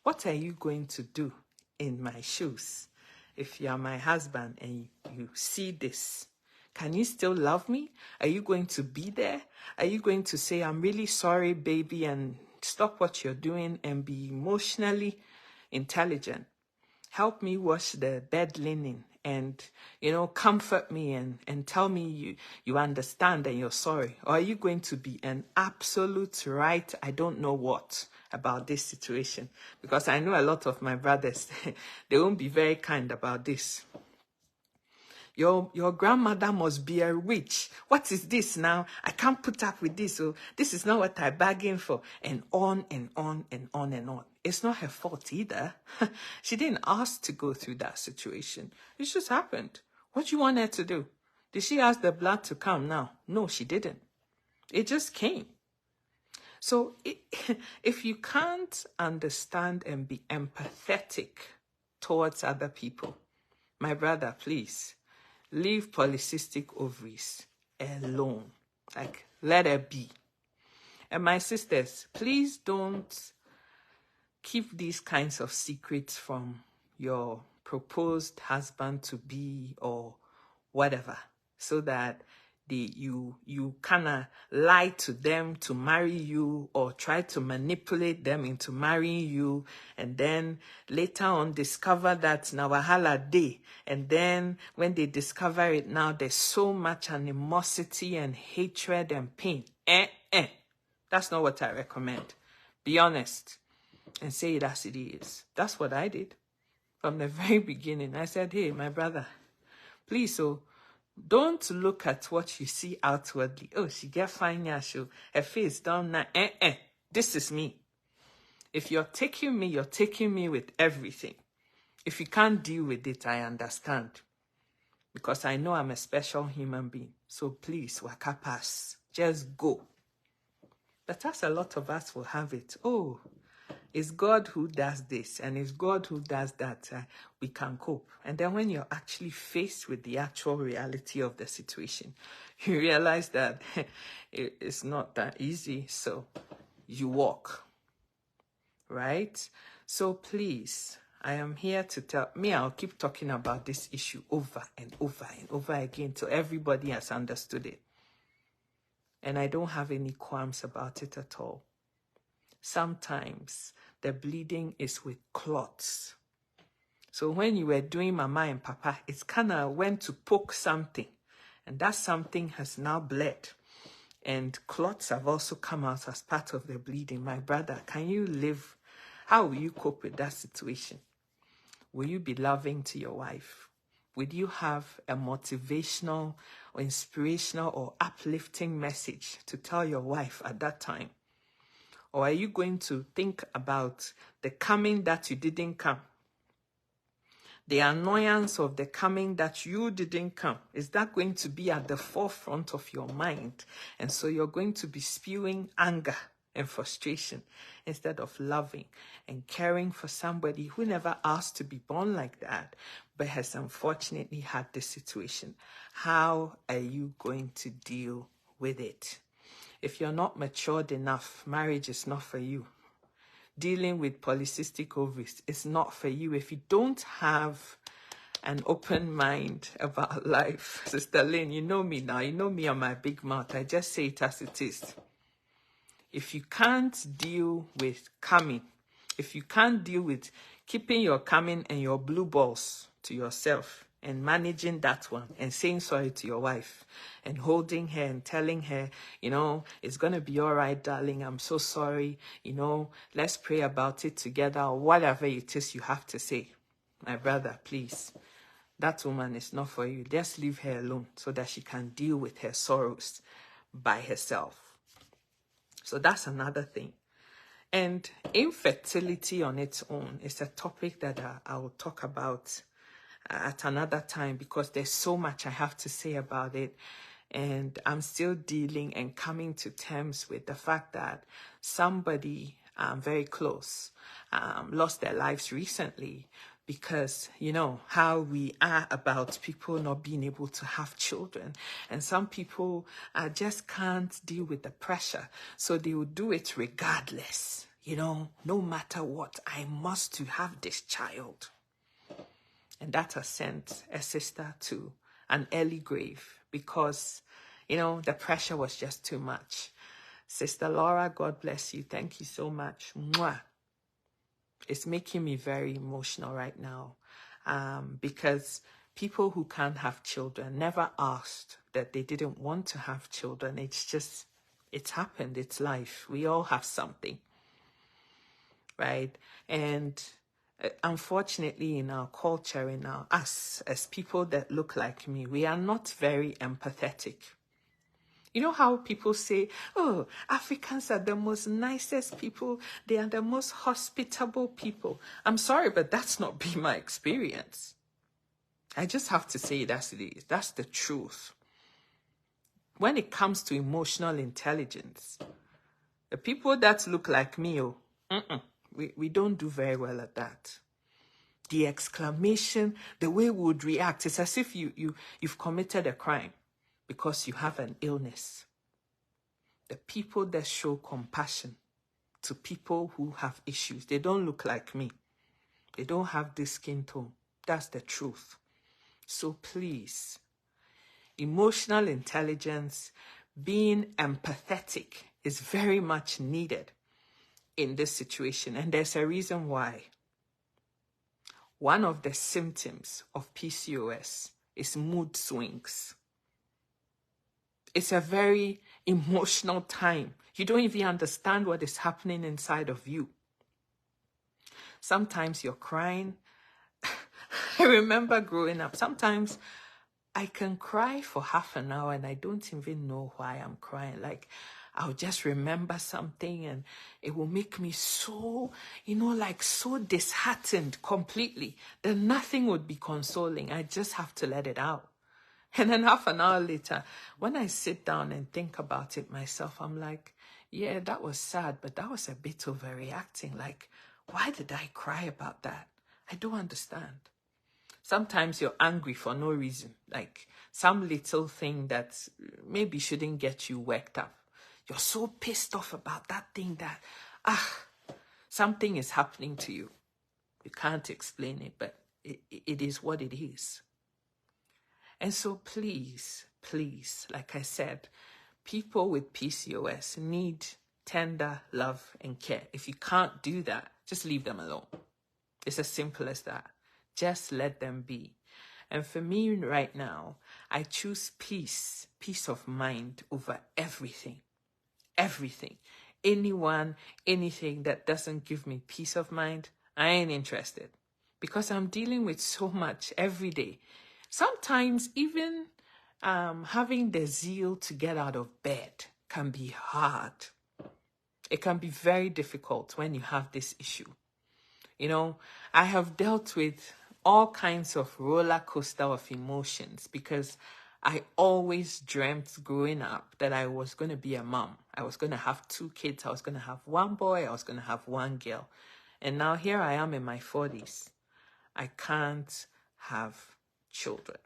What are you going to do in my shoes? If you are my husband and you see this, can you still love me? Are you going to be there? Are you going to say, I'm really sorry, baby, and stop what you're doing and be emotionally intelligent? Help me wash the bed linen and, comfort me and tell me you understand and you're sorry? Or are you going to be an absolute right, I don't know what about this situation? Because I know a lot of my brothers, they won't be very kind about this. Your grandmother must be a witch. What is this now? I can't put up with this. So this is not what I bargained for. And on and on and on and on. It's not her fault either. She didn't ask to go through that situation. It just happened. What do you want her to do? Did she ask the blood to come now? No, she didn't. It just came. So if you can't understand and be empathetic towards other people, my brother, please, leave polycystic ovaries alone. Like, let it be. And my sisters, please don't keep these kinds of secrets from your proposed husband to be or whatever, so that you kind of lie to them to marry you or try to manipulate them into marrying you, and then later on discover that now wahala day, and then when they discover it now, there's so much animosity and hatred and pain. That's not what I recommend. Be honest and say it as it is. That's what I did from the very beginning. I said, hey, my brother, please, don't look at what you see outwardly. Oh, she get fine, yeah, her face down now. This is me. If you're taking me with everything. If you can't deal with it, I understand. Because I know I'm a special human being. So please, waka pass. Just go. But as a lot of us will have it, oh, it's God who does this and it's God who does that. We can cope. And then when you're actually faced with the actual reality of the situation, you realize that it's not that easy. So you walk, right? So please, I am here to tell me, I'll keep talking about this issue over and over and over again till everybody has understood it. And I don't have any qualms about it at all. Sometimes the bleeding is with clots. So when you were doing mama and papa, it's kind of went to poke something. And that something has now bled. And clots have also come out as part of the bleeding. My brother, can you live? How will you cope with that situation? Will you be loving to your wife? Would you have a motivational or inspirational or uplifting message to tell your wife at that time? Or are you going to think about the coming that you didn't come? The annoyance of the coming that you didn't come. Is that going to be at the forefront of your mind? And so you're going to be spewing anger and frustration instead of loving and caring for somebody who never asked to be born like that, but has unfortunately had this situation. How are you going to deal with it? If you're not matured enough, marriage is not for you. Dealing with polycystic ovaries is not for you. If you don't have an open mind about life, Sister Lynn, you know me now. You know me on my big mouth. I just say it as it is. If you can't deal with coming, if you can't deal with keeping your coming and your blue balls to yourself, and managing that one and saying sorry to your wife and holding her and telling her, it's going to be all right, darling. I'm so sorry. Let's pray about it together, or whatever it is you have to say. My brother, please, that woman is not for you. Just leave her alone so that she can deal with her sorrows by herself. So that's another thing. And infertility on its own is a topic that I will talk about at another time, because there's so much I have to say about it. And I'm still dealing and coming to terms with the fact that somebody very close lost their lives recently because, how we are about people not being able to have children. And some people just can't deal with the pressure. So they will do it regardless. No matter what, I must to have this child. And that has sent a sister to an early grave because, the pressure was just too much. Sister Laura, God bless you. Thank you so much. Mwah. It's making me very emotional right now because people who can't have children never asked that they didn't want to have children. It's happened. It's life. We all have something, right? And unfortunately, in our culture, us as people that look like me, we are not very empathetic. You know how people say, oh, Africans are the most nicest people. They are the most hospitable people. I'm sorry, but that's not been my experience. I just have to say it as it is. That's the truth. when it comes to emotional intelligence, the people that look like me, we don't do very well at that. The exclamation, the way we would react, it's as if you've committed a crime because you have an illness. The people that show compassion to people who have issues, they don't look like me. They don't have this skin tone. That's the truth. So please, emotional intelligence, being empathetic is very much needed in this situation. And there's a reason why. One of the symptoms of PCOS is mood swings. It's a very emotional time. You don't even understand what is happening inside of you. Sometimes you're crying. I remember growing up, sometimes I can cry for half an hour and I don't even know why I'm crying. Like, I'll just remember something and it will make me so, like so disheartened completely that nothing would be consoling. I just have to let it out. And then half an hour later, when I sit down and think about it myself, I'm like, yeah, that was sad, but that was a bit overreacting. Like, why did I cry about that? I don't understand. Sometimes you're angry for no reason, like some little thing that maybe shouldn't get you worked up. You're so pissed off about that thing that, something is happening to you. You can't explain it, but it is what it is. And so please, like I said, people with PCOS need tender love and care. If you can't do that, just leave them alone. It's as simple as that. Just let them be. And for me right now, I choose peace of mind over everything. Everything. Anyone, anything that doesn't give me peace of mind, I ain't interested. Because I'm dealing with so much every day. Sometimes even having the zeal to get out of bed can be hard. It can be very difficult when you have this issue. I have dealt with all kinds of roller coaster of emotions because I always dreamt growing up that I was going to be a mom. I was going to have 2 kids. I was going to have 1 boy. I was going to have 1 girl. And now here I am in my 40s. I can't have children.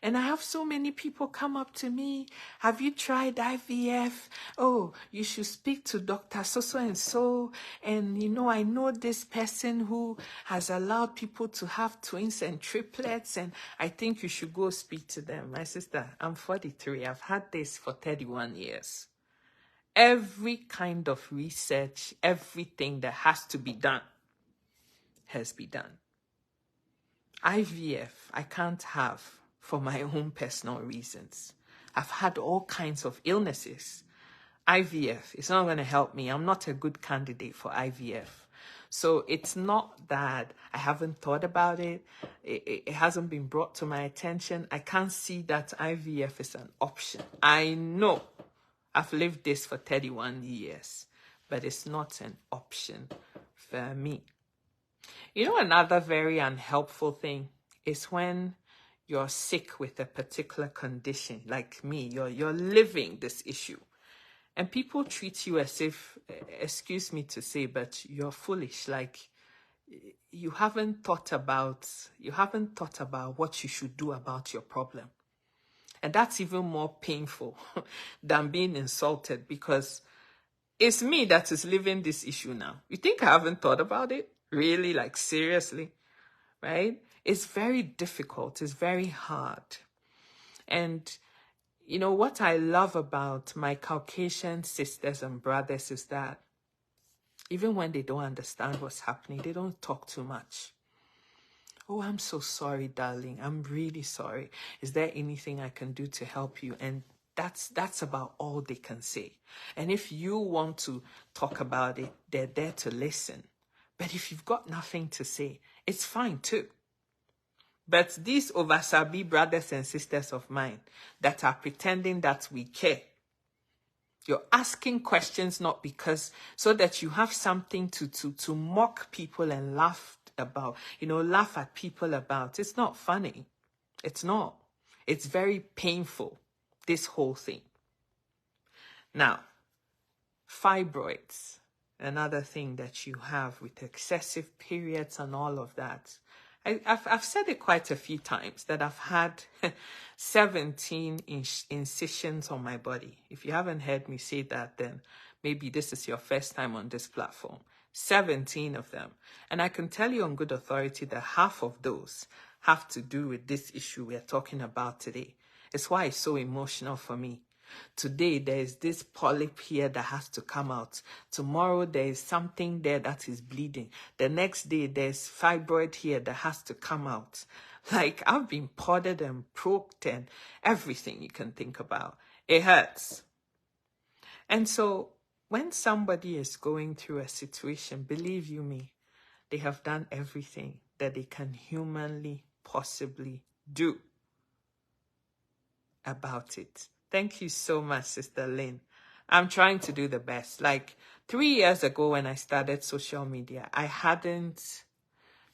And I have so many people come up to me. Have you tried IVF? Oh, you should speak to Dr. So and so. And I know this person who has allowed people to have twins and triplets. And I think you should go speak to them. My sister, I'm 43. I've had this for 31 years. Every kind of research, everything that has to be done has been done. IVF, I can't have for my own personal reasons. I've had all kinds of illnesses. IVF is not going to help me. I'm not a good candidate for IVF. So it's not that I haven't thought about it. It hasn't been brought to my attention. I can't see that IVF is an option. I know I've lived this for 31 years, but it's not an option for me. Another very unhelpful thing is when you're sick with a particular condition, like me, you're living this issue. And people treat you as if, excuse me to say, but you're foolish. Like you haven't thought about what you should do about your problem. And that's even more painful than being insulted because it's me that is living this issue now. You think I haven't thought about it? Really? Like seriously? Right? It's very difficult. It's very hard. And what I love about my Caucasian sisters and brothers is that even when they don't understand what's happening, they don't talk too much. Oh, I'm so sorry, darling. I'm really sorry. Is there anything I can do to help you? And that's about all they can say. And if you want to talk about it, they're there to listen. But if you've got nothing to say, it's fine too. But these oversabi brothers and sisters of mine that are pretending that we care, you're asking questions not because, so that you have something to mock people and laugh about, laugh at people about. It's not funny. It's not. It's very painful. this whole thing. Now, fibroids, another thing that you have with excessive periods and all of that. I've said it quite a few times that I've had 17 incisions on my body. If you haven't heard me say that, then maybe this is your first time on this platform. 17 of them. And I can tell you on good authority that half of those have to do with this issue we're talking about today. It's why it's so emotional for me. Today, there is this polyp here that has to come out. Tomorrow, there is something there that is bleeding. The next day, there's fibroid here that has to come out. Like, I've been prodded and poked and everything you can think about. It hurts. And so, when somebody is going through a situation, believe you me, they have done everything that they can humanly possibly do about it. Thank you so much, Sister Lynn. I'm trying to do the best. Like 3 years ago when I started social media, I hadn't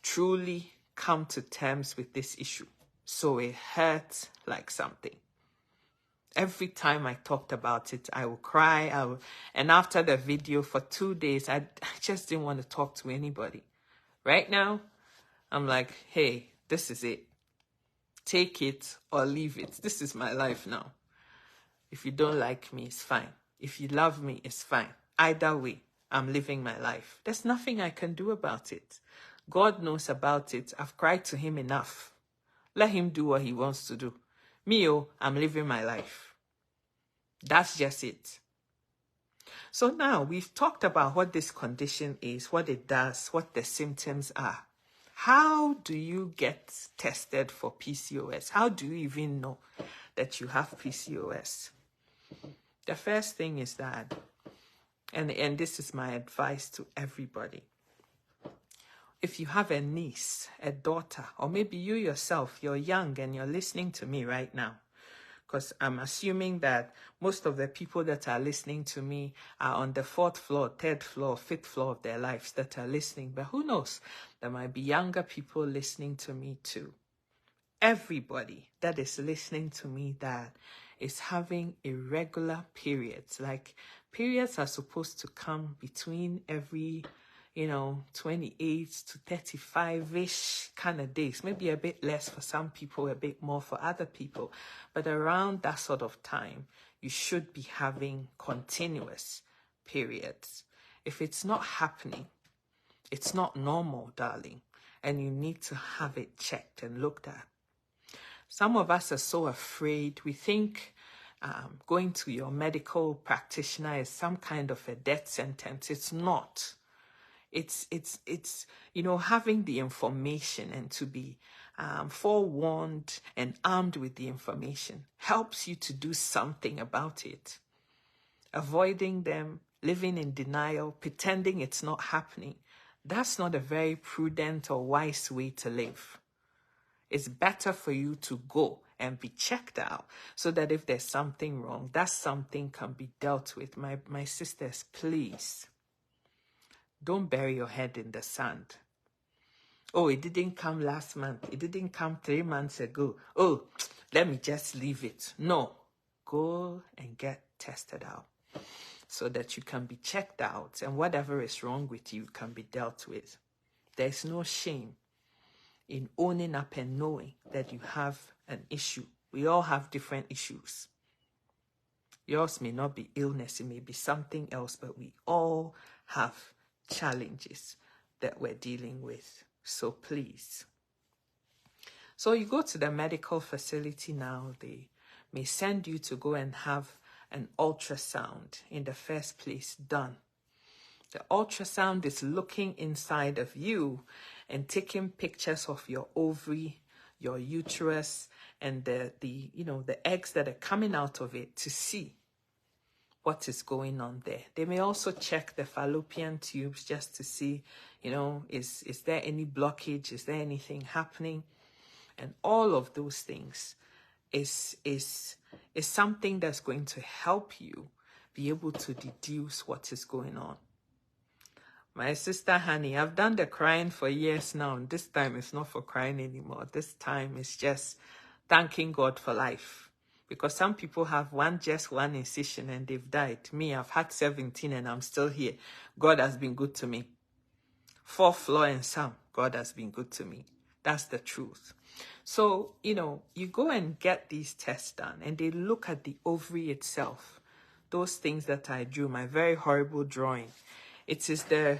truly come to terms with this issue. So it hurt like something. Every time I talked about it, I would cry. And after the video for 2 days, I just didn't want to talk to anybody. Right now, I'm like, hey, this is it. Take it or leave it. This is my life now. If you don't like me, it's fine. If you love me, it's fine. Either way, I'm living my life. There's nothing I can do about it. God knows about it. I've cried to him enough. Let him do what he wants to do. Me, I'm living my life. That's just it. So now we've talked about what this condition is, what it does, what the symptoms are. How do you get tested for PCOS? How do you even know that you have PCOS? The first thing is that, and this is my advice to everybody. If you have a niece, a daughter, or maybe you yourself, you're young and you're listening to me right now, because I'm assuming that most of the people that are listening to me are on the 4th floor, 3rd floor, 5th floor of their lives that are listening. But who knows? There might be younger people listening to me too. Everybody that is listening to me that is having irregular periods, like periods are supposed to come between every 28 to 35-ish kind of days, maybe a bit less for some people, a bit more for other people, but around that sort of time, you should be having continuous periods. If it's not happening, it's not normal, darling, and you need to have it checked and looked at. Some of us are so afraid. We think going to your medical practitioner is some kind of a death sentence. It's not. It's having the information and to be forewarned and armed with the information helps you to do something about it. Avoiding them, living in denial, pretending it's not happening, that's not a very prudent or wise way to live. It's better for you to go and be checked out so that if there's something wrong, that something can be dealt with. My sisters, please, don't bury your head in the sand. Oh, it didn't come last month. It didn't come 3 months ago. Oh, let me just leave it. No, go and get tested out so that you can be checked out and whatever is wrong with you can be dealt with. There's no shame in owning up and knowing that you have an issue. We all have different issues. Yours may not be illness, it may be something else, but we all have challenges that we're dealing with. So please. So you go to the medical facility now, they may send you to go and have an ultrasound in the first place done. The ultrasound is looking inside of you and taking pictures of your ovary, your uterus, and the eggs that are coming out of it to see what is going on there. They may also check the fallopian tubes just to see, is there any blockage? Is there anything happening? And all of those things is something that's going to help you be able to deduce what is going on. My sister Honey, I've done the crying for years now, and this time it's not for crying anymore. This time it's just thanking God for life. Because some people have just one incision and they've died. Me, I've had 17 and I'm still here. God has been good to me. 4th floor and some, God has been good to me. That's the truth. So, you go and get these tests done and they look at the ovary itself. Those things that I drew, my very horrible drawing. It is the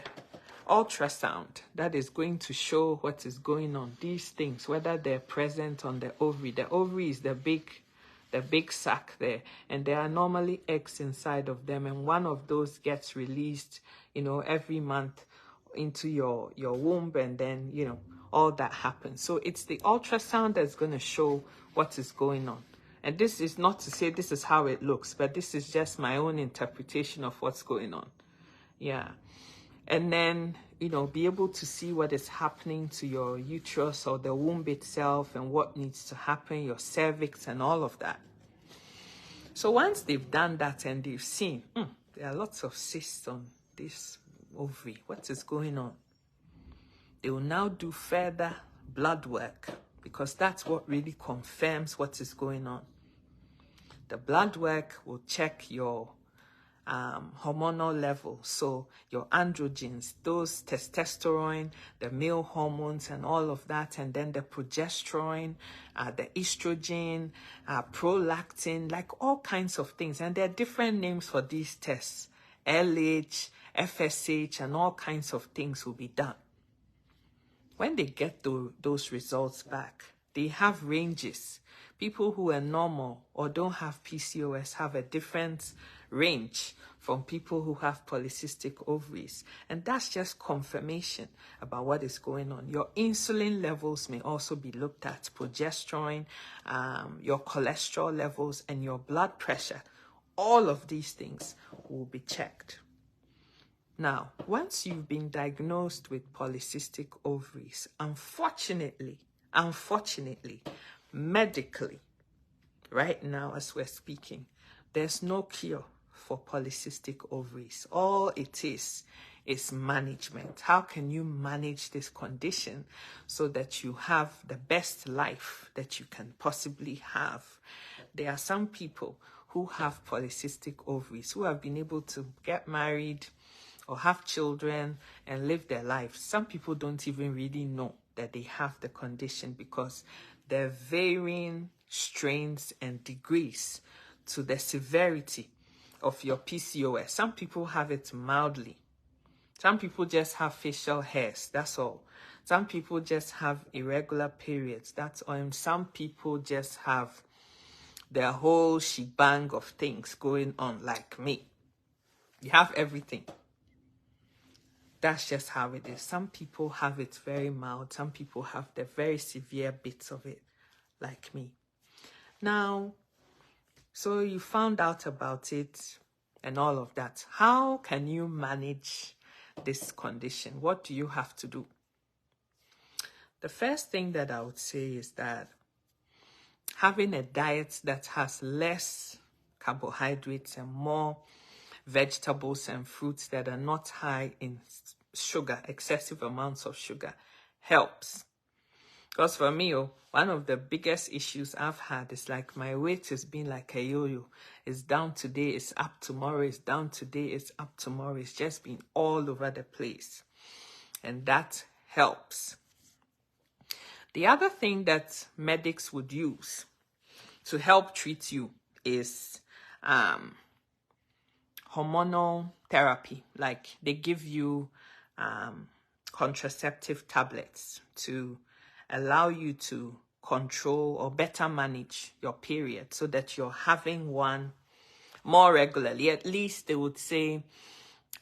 ultrasound that is going to show what is going on. These things, whether they're present on the ovary. The ovary is the big sac there, and there are normally eggs inside of them, and one of those gets released, every month into your womb, and then all that happens. So it's the ultrasound that's going to show what is going on. And this is not to say this is how it looks, but this is just my own interpretation of what's going on. Yeah. And then, be able to see what is happening to your uterus or the womb itself and what needs to happen, your cervix and all of that. So once they've done that and they've seen, there are lots of cysts on this ovary, what is going on? They will now do further blood work because that's what really confirms what is going on. The blood work will check your hormonal level, so your androgens, those testosterone, the male hormones and all of that, and then the progesterone, the estrogen, prolactin, like all kinds of things. And there are different names for these tests. LH, FSH, and all kinds of things will be done. When they get those results back, they have ranges. People who are normal or don't have PCOS have a different range from people who have polycystic ovaries. And that's just confirmation about what is going on. Your insulin levels may also be looked at, progesterone, your cholesterol levels, and your blood pressure. All of these things will be checked. Now, once you've been diagnosed with polycystic ovaries, unfortunately, medically, right now as we're speaking, there's no cure for polycystic ovaries. All it is management. How can you manage this condition so that you have the best life that you can possibly have? There are some people who have polycystic ovaries who have been able to get married or have children and live their lives. Some people don't even really know that they have the condition because there are varying strains and degrees to the severity of your PCOS. Some people have it mildly. Some people just have facial hairs, that's all. Some people just have irregular periods, that's all. And some people just have their whole shebang of things going on, like me. You have everything. That's just how it is. Some people have it very mild. Some people have the very severe bits of it, like me. Now, so you found out about it and all of that. How can you manage this condition? What do you have to do? The first thing that I would say is that having a diet that has less carbohydrates and more vegetables and fruits that are not high in sugar, excessive amounts of sugar, helps. Because for me, one of the biggest issues I've had is like my weight has been like a yo-yo. It's down today, it's up tomorrow, it's down today, it's up tomorrow. It's just been all over the place. And that helps. The other thing that medics would use to help treat you is hormonal therapy. Like they give you contraceptive tablets to allow you to control or better manage your period so that you're having one more regularly. At least they would say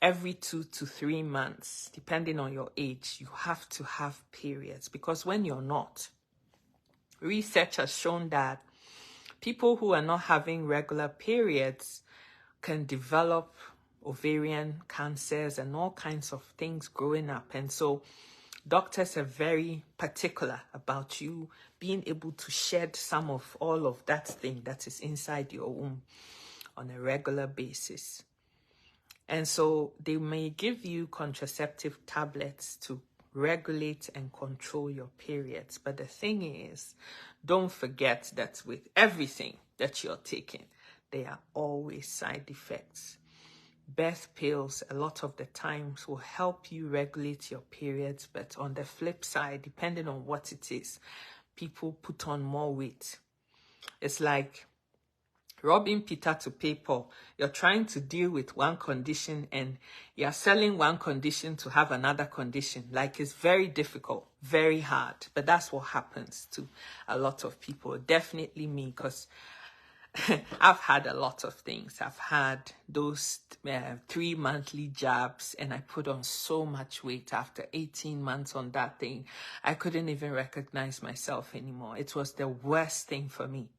every 2 to 3 months, depending on your age, you have to have periods. Because when you're not, research has shown that people who are not having regular periods can develop ovarian cancers and all kinds of things growing up. And so doctors are very particular about you being able to shed some of all of that thing that is inside your womb on a regular basis. And so they may give you contraceptive tablets to regulate and control your periods. But the thing is, don't forget that with everything, that you're taking, there are always side effects. Birth pills, a lot of the times, will help you regulate your periods, but on the flip side, depending on what it is, people put on more weight. It's like robbing Peter to pay Paul. You're trying to deal with one condition and you're selling one condition to have another condition. Like, it's very difficult, very hard. But that's what happens to a lot of people. Definitely me, because I've had a lot of things. I've had those 3 monthly jabs, and I put on so much weight after 18 months on that thing. I couldn't even recognize myself anymore. It was the worst thing for me.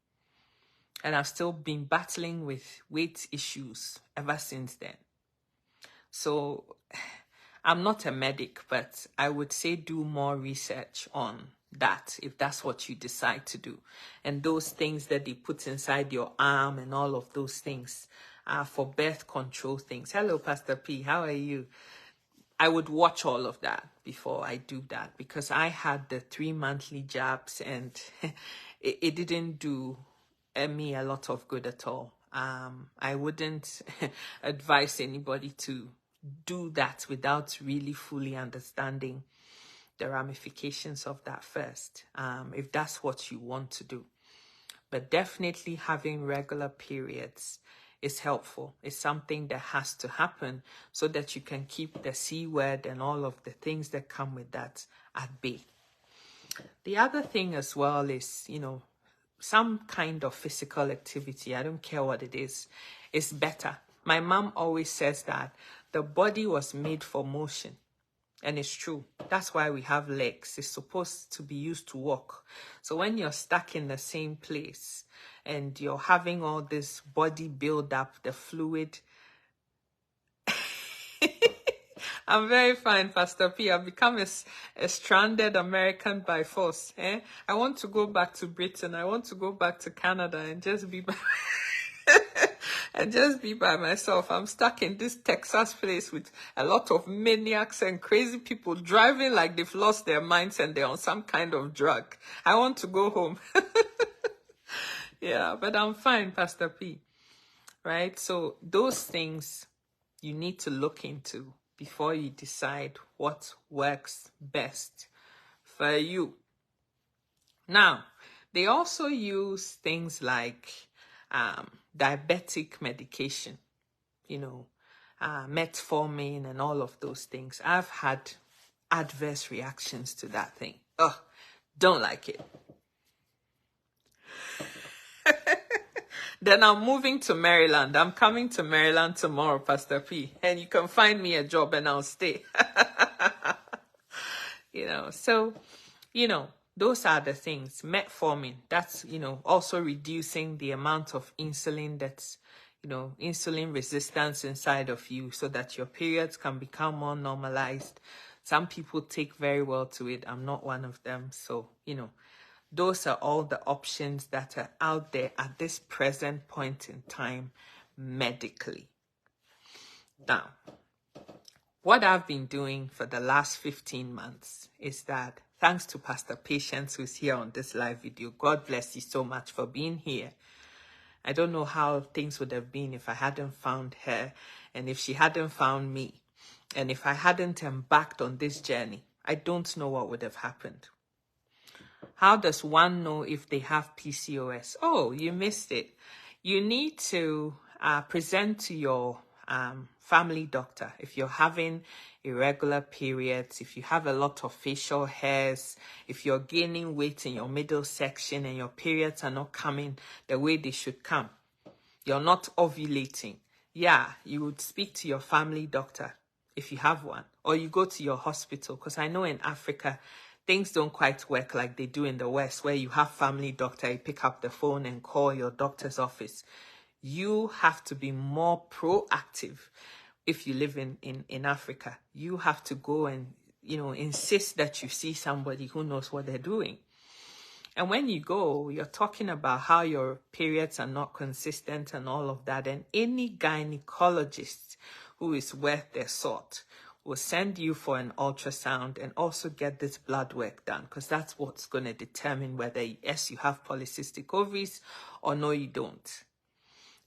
And I've still been battling with weight issues ever since then. So I'm not a medic, but I would say do more research on that if that's what you decide to do. And those things that they put inside your arm and all of those things are for birth control things. Hello, Pastor P. How are you? I would watch all of that before I do that, because I had the 3 monthly jabs and it didn't do me a lot of good at all. I wouldn't advise anybody to do that without really fully understanding the ramifications of that first, if that's what you want to do. But definitely having regular periods is helpful. It's something that has to happen so that you can keep the C word and all of the things that come with that at bay. The other thing as well is, some kind of physical activity, I don't care what it is better. My mom always says that the body was made for motion. And it's true. That's why we have legs. It's supposed to be used to walk. So when you're stuck in the same place and you're having all this body build up, the fluid. I'm very fine, Pastor P. I've become a stranded American by force. I want to go back to Britain. I want to go back to Canada and just be by myself. I'm stuck in this Texas place with a lot of maniacs and crazy people driving like they've lost their minds and they're on some kind of drug. I want to go home. Yeah, but I'm fine, Pastor P. Right? So those things you need to look into before you decide what works best for you. Now, they also use things like diabetic medication, metformin and all of those things. I've had adverse reactions to that thing. Don't like it. Then I'm moving to Maryland. I'm coming to Maryland tomorrow, Pastor P. And you can find me a job and I'll stay. So, those are the things. Metformin, that's, also reducing the amount of insulin that's, insulin resistance inside of you so that your periods can become more normalized. Some people take very well to it. I'm not one of them. So, those are all the options that are out there at this present point in time medically. Now, what I've been doing for the last 15 months is that, thanks to Pastor Patience, who's here on this live video, God bless you so much for being here. I don't know how things would have been if I hadn't found her, and if she hadn't found me, and if I hadn't embarked on this journey. I don't know what would have happened. How does one know if they have PCOS? Oh, you missed it. You need to present to your family doctor if you're having irregular periods, if you have a lot of facial hairs, if you're gaining weight in your middle section and your periods are not coming the way they should come. You're not ovulating. Yeah, you would speak to your family doctor if you have one, or you go to your hospital, because I know in Africa, things don't quite work like they do in the West, where you have family doctor, you pick up the phone and call your doctor's office. You have to be more proactive if you live in Africa. You have to go and, insist that you see somebody who knows what they're doing. And when you go, you're talking about how your periods are not consistent and all of that. And any gynecologist who is worth their salt We'll send you for an ultrasound and also get this blood work done, because that's what's going to determine whether, yes, you have polycystic ovaries or no, you don't.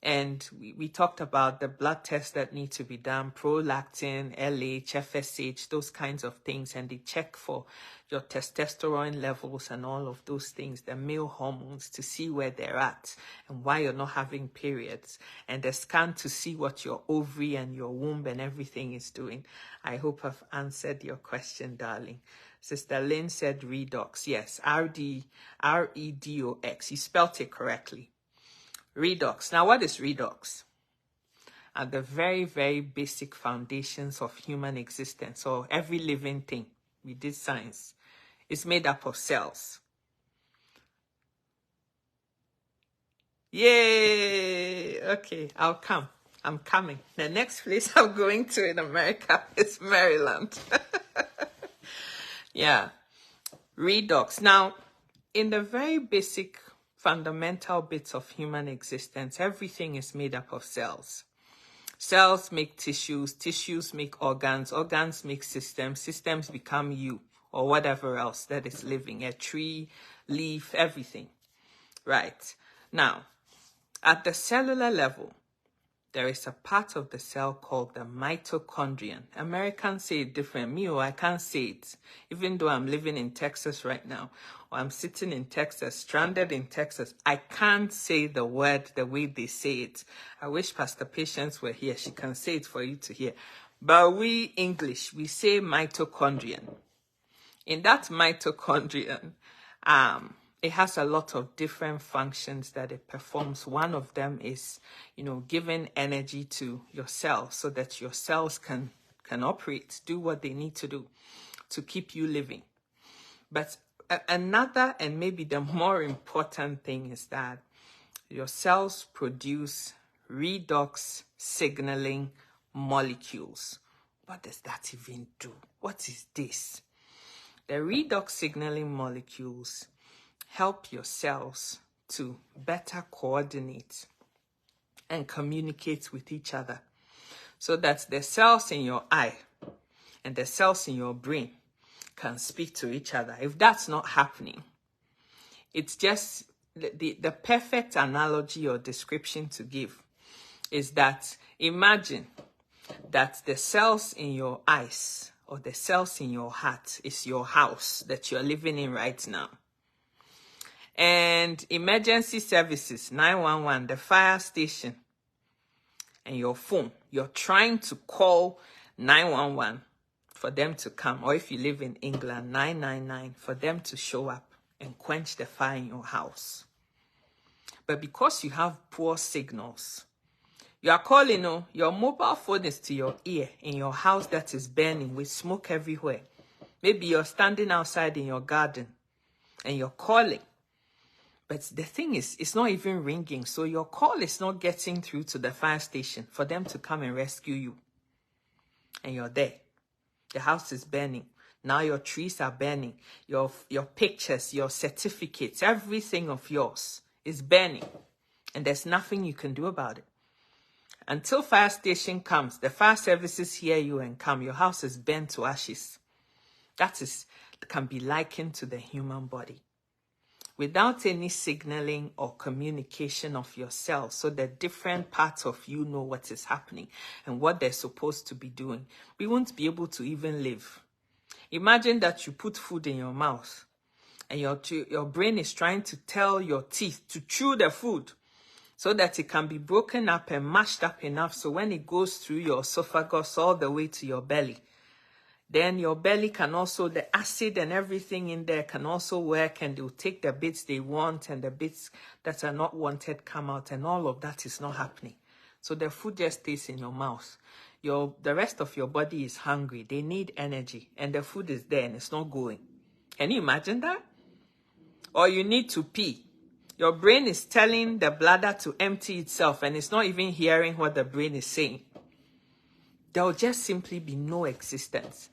And we talked about the blood tests that need to be done, prolactin, LH, FSH, those kinds of things. And they check for your testosterone levels and all of those things, the male hormones, to see where they're at and why you're not having periods. And the scan to see what your ovary and your womb and everything is doing. I hope I've answered your question, darling. Sister Lynn said redox. Yes, REDOX. You spelt it correctly. Redox. Now, what is redox? At the very, very basic foundations of human existence, or every living thing, we did science, is made up of cells. Yay! Okay, I'll come. I'm coming. The next place I'm going to in America is Maryland. Yeah. Redox. Now, in the very basic fundamental bits of human existence, everything is made up of cells. Cells make tissues, tissues make organs, organs make systems, systems become you or whatever else that is living, a tree, leaf, everything. Right. Now, at the cellular level, there is a part of the cell called the mitochondrion. Americans say it different. Me, I can't say it. Even though I'm living in Texas right now, or I'm sitting in Texas, stranded in Texas, I can't say the word the way they say it. I wish Pastor Patience were here. She can say it for you to hear. But we English, we say mitochondrion. In that mitochondrion, it has a lot of different functions that it performs. One of them is, giving energy to your cells so that your cells can operate, do what they need to do to keep you living. But another, and maybe the more important thing, is that your cells produce redox signaling molecules. What does that even do? What is this? The redox signaling molecules help your cells to better coordinate and communicate with each other, so that the cells in your eye and the cells in your brain can speak to each other. If that's not happening, it's just the perfect analogy or description to give is that imagine that the cells in your eyes or the cells in your heart is your house that you're living in right now. And emergency services, 911, the fire station, and your phone, you're trying to call 911 for them to come, or if you live in England, 999 for them to show up and quench the fire in your house. But because you have poor signals, you are calling, your mobile phone is to your ear in your house that is burning with smoke everywhere. Maybe you're standing outside in your garden and you're calling. But the thing is, it's not even ringing. So your call is not getting through to the fire station for them to come and rescue you. And you're there. The house is burning. Now your trees are burning. Your pictures, your certificates, everything of yours is burning. And there's nothing you can do about it. Until fire station comes, the fire services hear you and come. Your house is burnt to ashes. That can be likened to the human body. Without any signaling or communication of your cells, so that different parts of you know what is happening and what they're supposed to be doing, we won't be able to even live. Imagine that you put food in your mouth and your brain is trying to tell your teeth to chew the food so that it can be broken up and mashed up enough so when it goes through your esophagus all the way to your belly, then your belly can also, the acid and everything in there can also work, and they'll take the bits they want and the bits that are not wanted come out, and all of that is not happening. So the food just stays in your mouth. The rest of your body is hungry. They need energy, and the food is there and it's not going. Can you imagine that? Or you need to pee. Your brain is telling the bladder to empty itself and it's not even hearing what the brain is saying. There will just simply be no existence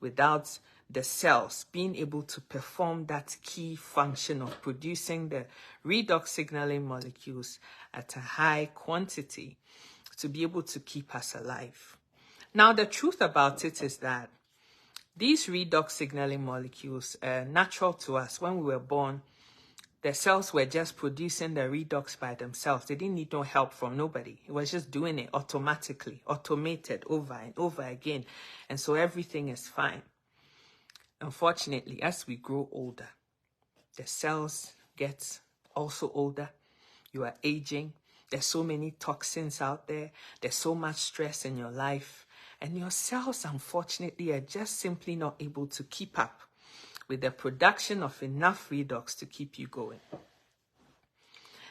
without the cells being able to perform that key function of producing the redox signaling molecules at a high quantity to be able to keep us alive. Now, the truth about it is that these redox signaling molecules are natural to us. When we were born, the cells were just producing the redox by themselves. They didn't need no help from nobody. It was just doing it automatically, automated over and over again. And so everything is fine. Unfortunately, as we grow older, the cells get also older. You are aging. There's so many toxins out there. There's so much stress in your life. And your cells, unfortunately, are just simply not able to keep up with the production of enough redox to keep you going.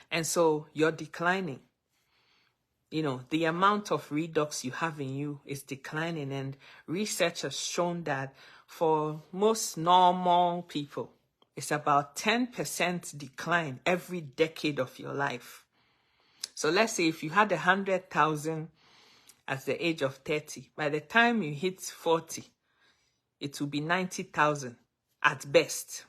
And so you're declining. You know, the amount of redox you have in you is declining. And research has shown that for most normal people, it's about 10% decline every decade of your life. So let's say if you had 100,000 at the age of 30, by the time you hit 40, it will be 90,000 at best.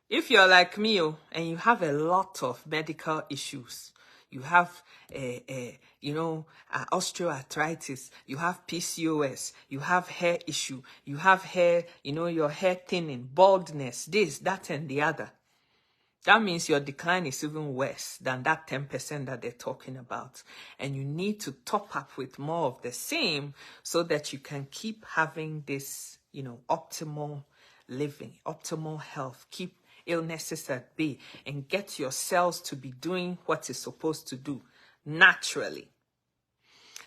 If you're like me and you have a lot of medical issues, you have, osteoarthritis, you have PCOS, you have hair issue, you have hair, your hair thinning, baldness, this, that, and the other. That means your decline is even worse than that 10% that they're talking about. And you need to top up with more of the same so that you can keep having this, optimal living, optimal health, keep illnesses at bay, and get your cells to be doing what it's supposed to do naturally.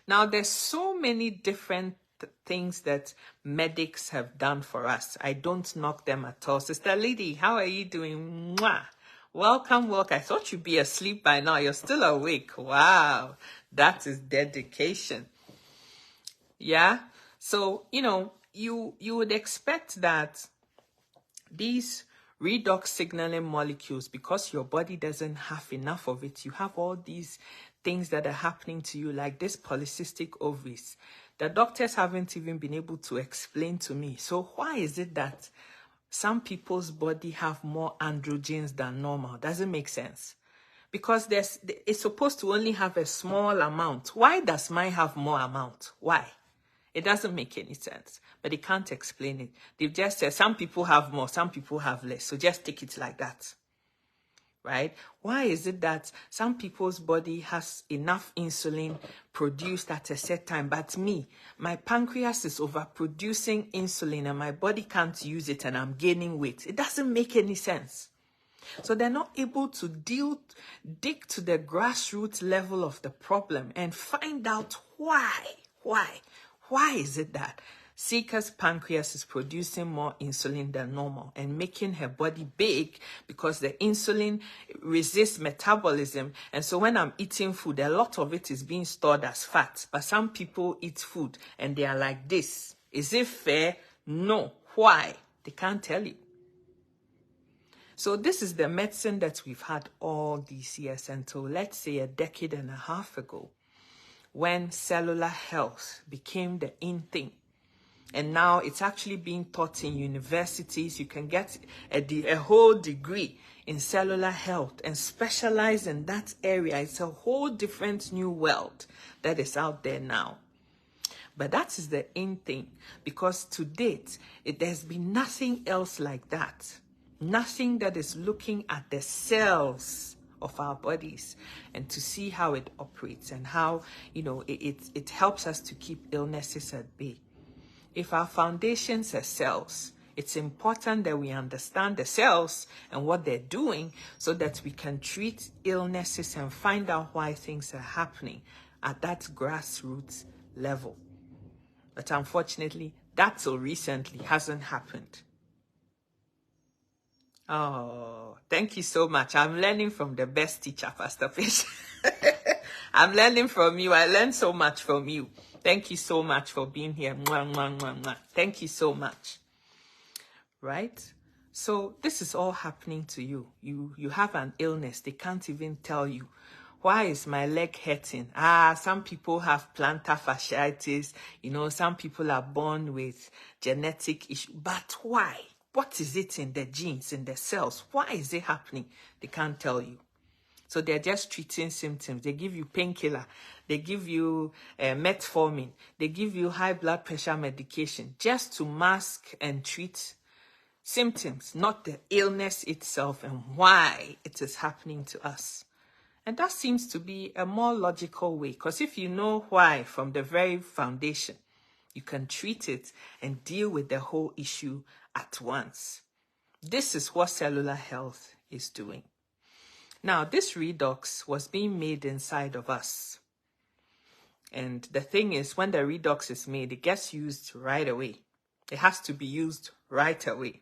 Now, there's so many different things that medics have done for us. I don't knock them at all. Sister Lady, how are you doing? Mwah. Welcome. I thought you'd be asleep by now. You're still awake. Wow. That is dedication. Yeah. So, you would expect that these redox signaling molecules, because your body doesn't have enough of it, you have all these things that are happening to you, like this polycystic ovaries. The doctors haven't even been able to explain to me. So why is it that some people's body have more androgens than normal? Doesn't make sense. Because it's supposed to only have a small amount. Why does mine have more amount? Why? It doesn't make any sense, but they can't explain it. They've just said some people have more, some people have less. So just take it like that, right? Why is it that some people's body has enough insulin produced at a set time, but me, my pancreas is overproducing insulin and my body can't use it and I'm gaining weight? It doesn't make any sense. So they're not able to dig to the grassroots level of the problem and find out why. Why is it that Sika's pancreas is producing more insulin than normal and making her body big because the insulin resists metabolism? And so when I'm eating food, a lot of it is being stored as fat. But some people eat food and they are like this. Is it fair? No. Why? They can't tell you. So this is the medicine that we've had all these years until, let's say, a decade and a half ago, when cellular health became the in thing. And now it's actually being taught in universities. You can get a whole degree in cellular health and specialize in that area. It's a whole different new world that is out there now. But that is the in thing, because to date, there's been nothing else like that. Nothing that is looking at the cells of our bodies and to see how it operates and how, it helps us to keep illnesses at bay. If our foundations are cells, it's important that we understand the cells and what they're doing so that we can treat illnesses and find out why things are happening at that grassroots level. But unfortunately, that till recently hasn't happened. Oh, thank you so much. I'm learning from the best teacher, Pastor Fish. I'm learning from you. I learned so much from you. Thank you so much for being here. Mwah, mwah, mwah, mwah. Thank you so much. Right? So this is all happening to you. You have an illness. They can't even tell you. Why is my leg hurting? Some people have plantar fasciitis. Some people are born with genetic issues. But why? What is it in the genes, in the cells? Why is it happening? They can't tell you. So they're just treating symptoms. They give you painkiller. They give you metformin. They give you high blood pressure medication just to mask and treat symptoms, not the illness itself and why it is happening to us. And that seems to be a more logical way, because if you know why from the very foundation, you can treat it and deal with the whole issue at once. This is what cellular health is doing. Now, this redox was being made inside of us. And the thing is, when the redox is made, it gets used right away. It has to be used right away.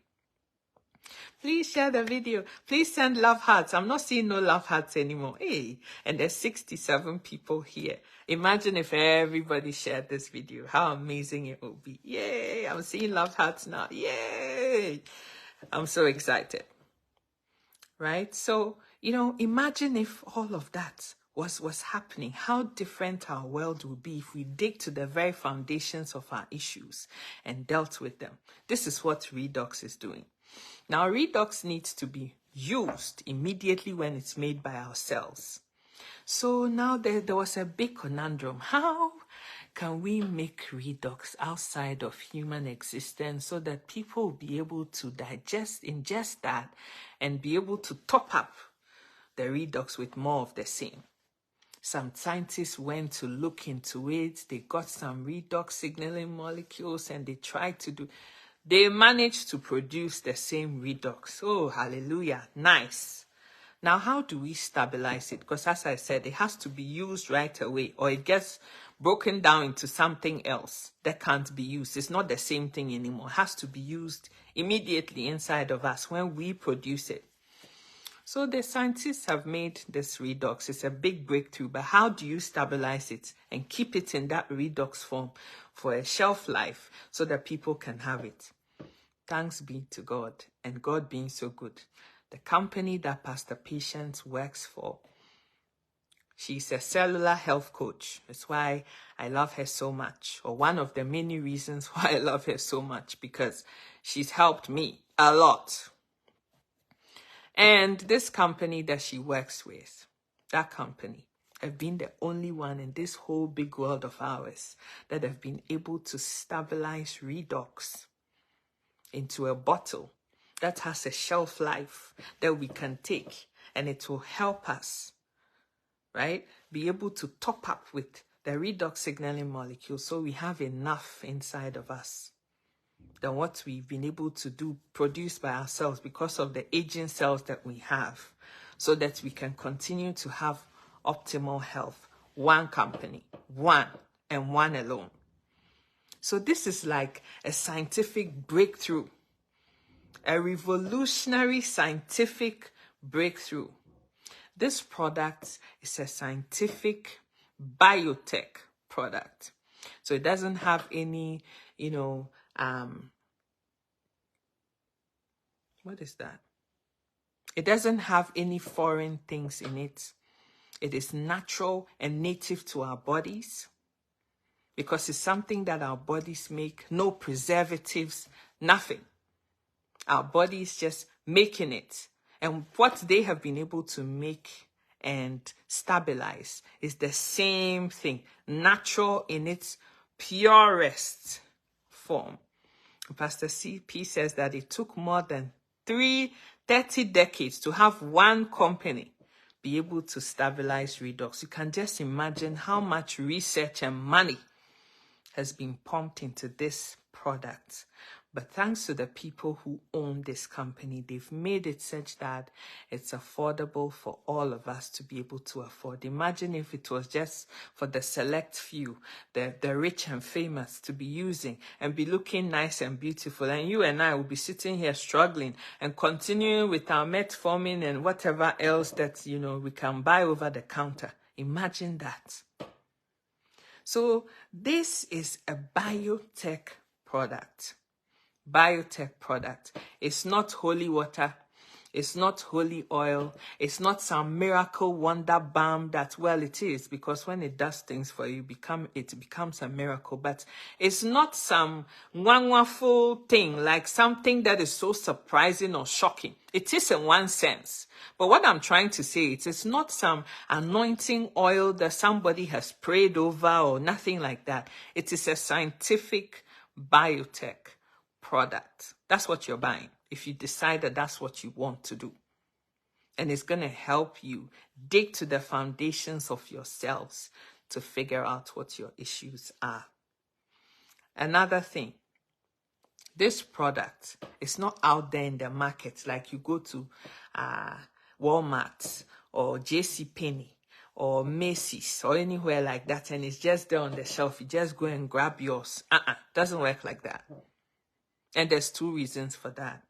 Please share the video. Please send love hearts. I'm not seeing no love hearts anymore. Hey, and there's 67 people here. Imagine if everybody shared this video. How amazing it would be. Yay, I'm seeing love hearts now. Yay. I'm so excited. Right? So, imagine if all of that was happening. How different our world would be if we dig to the very foundations of our issues and dealt with them. This is what redox is doing. Now, redox needs to be used immediately when it's made by our cells. So now there was a big conundrum. How can we make redox outside of human existence so that people will be able to ingest that, and be able to top up the redox with more of the same? Some scientists went to look into it. They got some redox signaling molecules and they managed to produce the same redox. Oh, hallelujah. Nice. Now, how do we stabilize it? Because as I said, it has to be used right away, or it gets broken down into something else that can't be used. It's not the same thing anymore. It has to be used immediately inside of us when we produce it. So the scientists have made this redox. It's a big breakthrough, but how do you stabilize it and keep it in that redox form for a shelf life so that people can have it? Thanks be to God, and God being so good. The company that Pastor Patience works for, she's a cellular health coach. That's why I love her so much, or one of the many reasons why I love her so much, because she's helped me a lot. And this company that she works with, that company, have been the only one in this whole big world of ours that have been able to stabilize redox into a bottle that has a shelf life that we can take, and it will help us, right, be able to top up with the redox signaling molecule so we have enough inside of us than what we've been able to produce by ourselves because of the aging cells that we have, so that we can continue to have optimal health. One company, one and one alone. So this is like a scientific breakthrough, a revolutionary scientific breakthrough. This product is a scientific biotech product. So it doesn't have any, what is that? It doesn't have any foreign things in it. It is natural and native to our bodies because it's something that our bodies make. No preservatives, nothing. Our body is just making it. And what they have been able to make and stabilize is the same thing, natural in its purest form. Pastor CP says that it took more than 30 decades to have one company be able to stabilize redox. You can just imagine how much research and money has been pumped into this product. But thanks to the people who own this company, they've made it such that it's affordable for all of us to be able to afford. Imagine if it was just for the select few, the rich and famous, to be using and be looking nice and beautiful. And you and I will be sitting here struggling and continuing with our metformin and whatever else that, we can buy over the counter. Imagine that. So this is a biotech product. Biotech product. It's not holy water. It's not holy oil. It's not some miracle wonder balm that, well, it is, because when it does things for you, it becomes a miracle. But it's not some wonderful thing, like something that is so surprising or shocking. It is in one sense. But what I'm trying to say, it's not some anointing oil that somebody has prayed over or nothing like that. It is a scientific biotech product. That's what you're buying if you decide that that's what you want to do. And it's going to help you dig to the foundations of yourselves to figure out what your issues are. Another thing, this product is not out there in the market like you go to Walmart or JCPenney or Macy's or anywhere like that and it's just there on the shelf. You just go and grab yours. Doesn't work like that. And there's 2 reasons for that.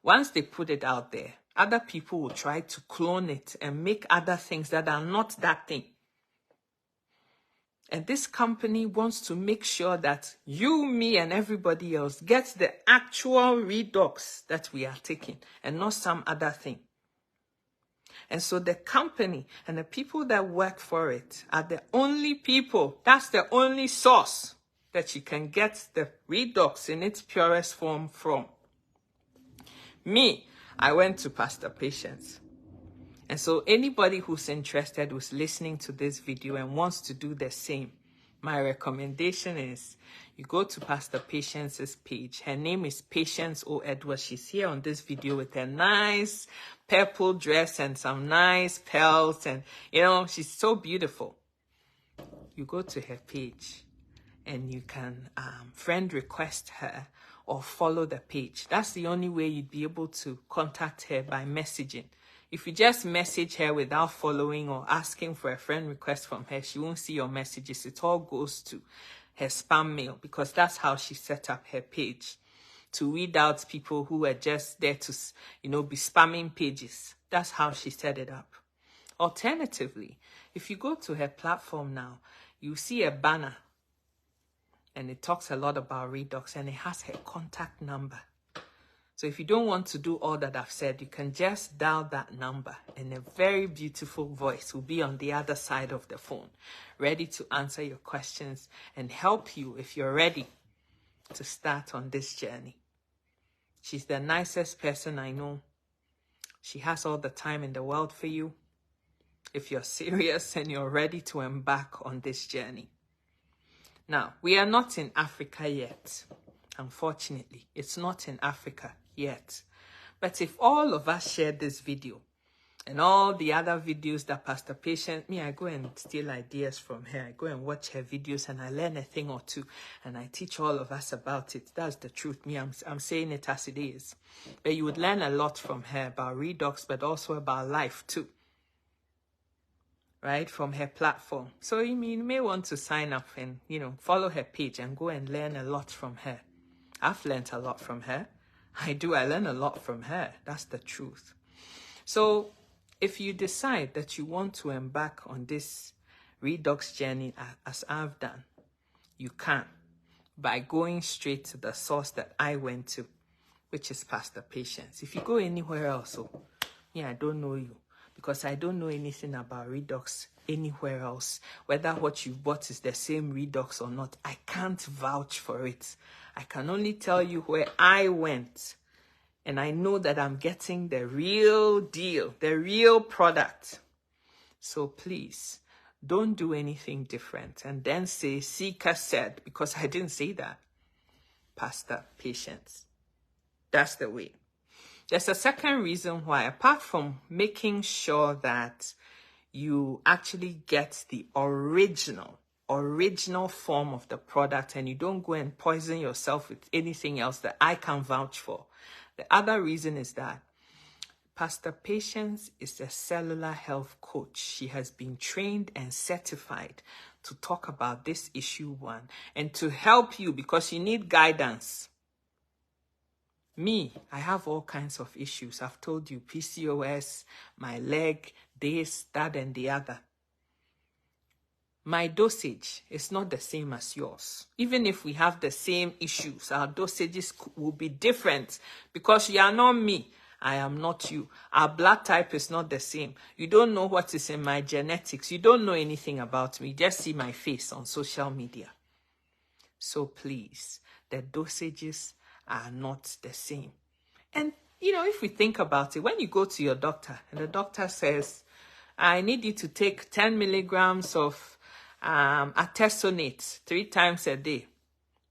Once they put it out there, other people will try to clone it and make other things that are not that thing. And this company wants to make sure that you, me, and everybody else gets the actual redox that we are taking and not some other thing. And so the company and the people that work for it are the only people, that's the only source that you can get the redox in its purest form from. Me, I went to Pastor Patience. And so anybody who's interested, who's listening to this video and wants to do the same, my recommendation is you go to Pastor Patience's page. Her name is Patience O. Edwards. She's here on this video with a nice purple dress and some nice pearls. And, she's so beautiful. You go to her page and you can friend request her or follow the page. That's the only way you'd be able to contact her, by messaging. If you just message her without following or asking for a friend request from her, she won't see your messages. It all goes to her spam mail because that's how she set up her page, to weed out people who are just there to, be spamming pages. That's how she set it up. Alternatively, if you go to her platform now, you see a banner and it talks a lot about redox and it has her contact number. So if you don't want to do all that I've said, you can just dial that number and a very beautiful voice will be on the other side of the phone, ready to answer your questions and help you if you're ready to start on this journey. She's the nicest person I know. She has all the time in the world for you if you're serious and you're ready to embark on this journey. Now, we are not in Africa yet. Unfortunately, it's not in Africa yet. But if all of us share this video and all the other videos that Pastor Patient, I go and steal ideas from her. I go and watch her videos and I learn a thing or two and I teach all of us about it. That's the truth. I'm saying it as it is. But you would learn a lot from her about redox, but also about life too. Right, from her platform. So you may want to sign up and, follow her page and go and learn a lot from her. I've learned a lot from her. I learn a lot from her. That's the truth. So if you decide that you want to embark on this redox journey as I've done, you can by going straight to the source that I went to, which is Pastor Patience. If you go anywhere else, I don't know you. Because I don't know anything about redox anywhere else. Whether what you bought is the same redox or not, I can't vouch for it. I can only tell you where I went. And I know that I'm getting the real deal, the real product. So please, don't do anything different. And then say, Seeker said, because I didn't say that. Pastor Patience. That's the way. There's a second reason why, apart from making sure that you actually get the original form of the product and you don't go and poison yourself with anything else that I can vouch for. The other reason is that Pastor Patience is a cellular health coach. She has been trained and certified to talk about this issue one and to help you because you need guidance. Me, I have all kinds of issues. I've told you, PCOS, my leg, this, that, and the other. My dosage is not the same as yours. Even if we have the same issues, our dosages will be different because you are not me. I am not you. Our blood type is not the same. You don't know what is in my genetics. You don't know anything about me. You just see my face on social media. So please, the dosages are not the same. And, if we think about it, when you go to your doctor and the doctor says, I need you to take 10 milligrams of artesunate 3 times a day,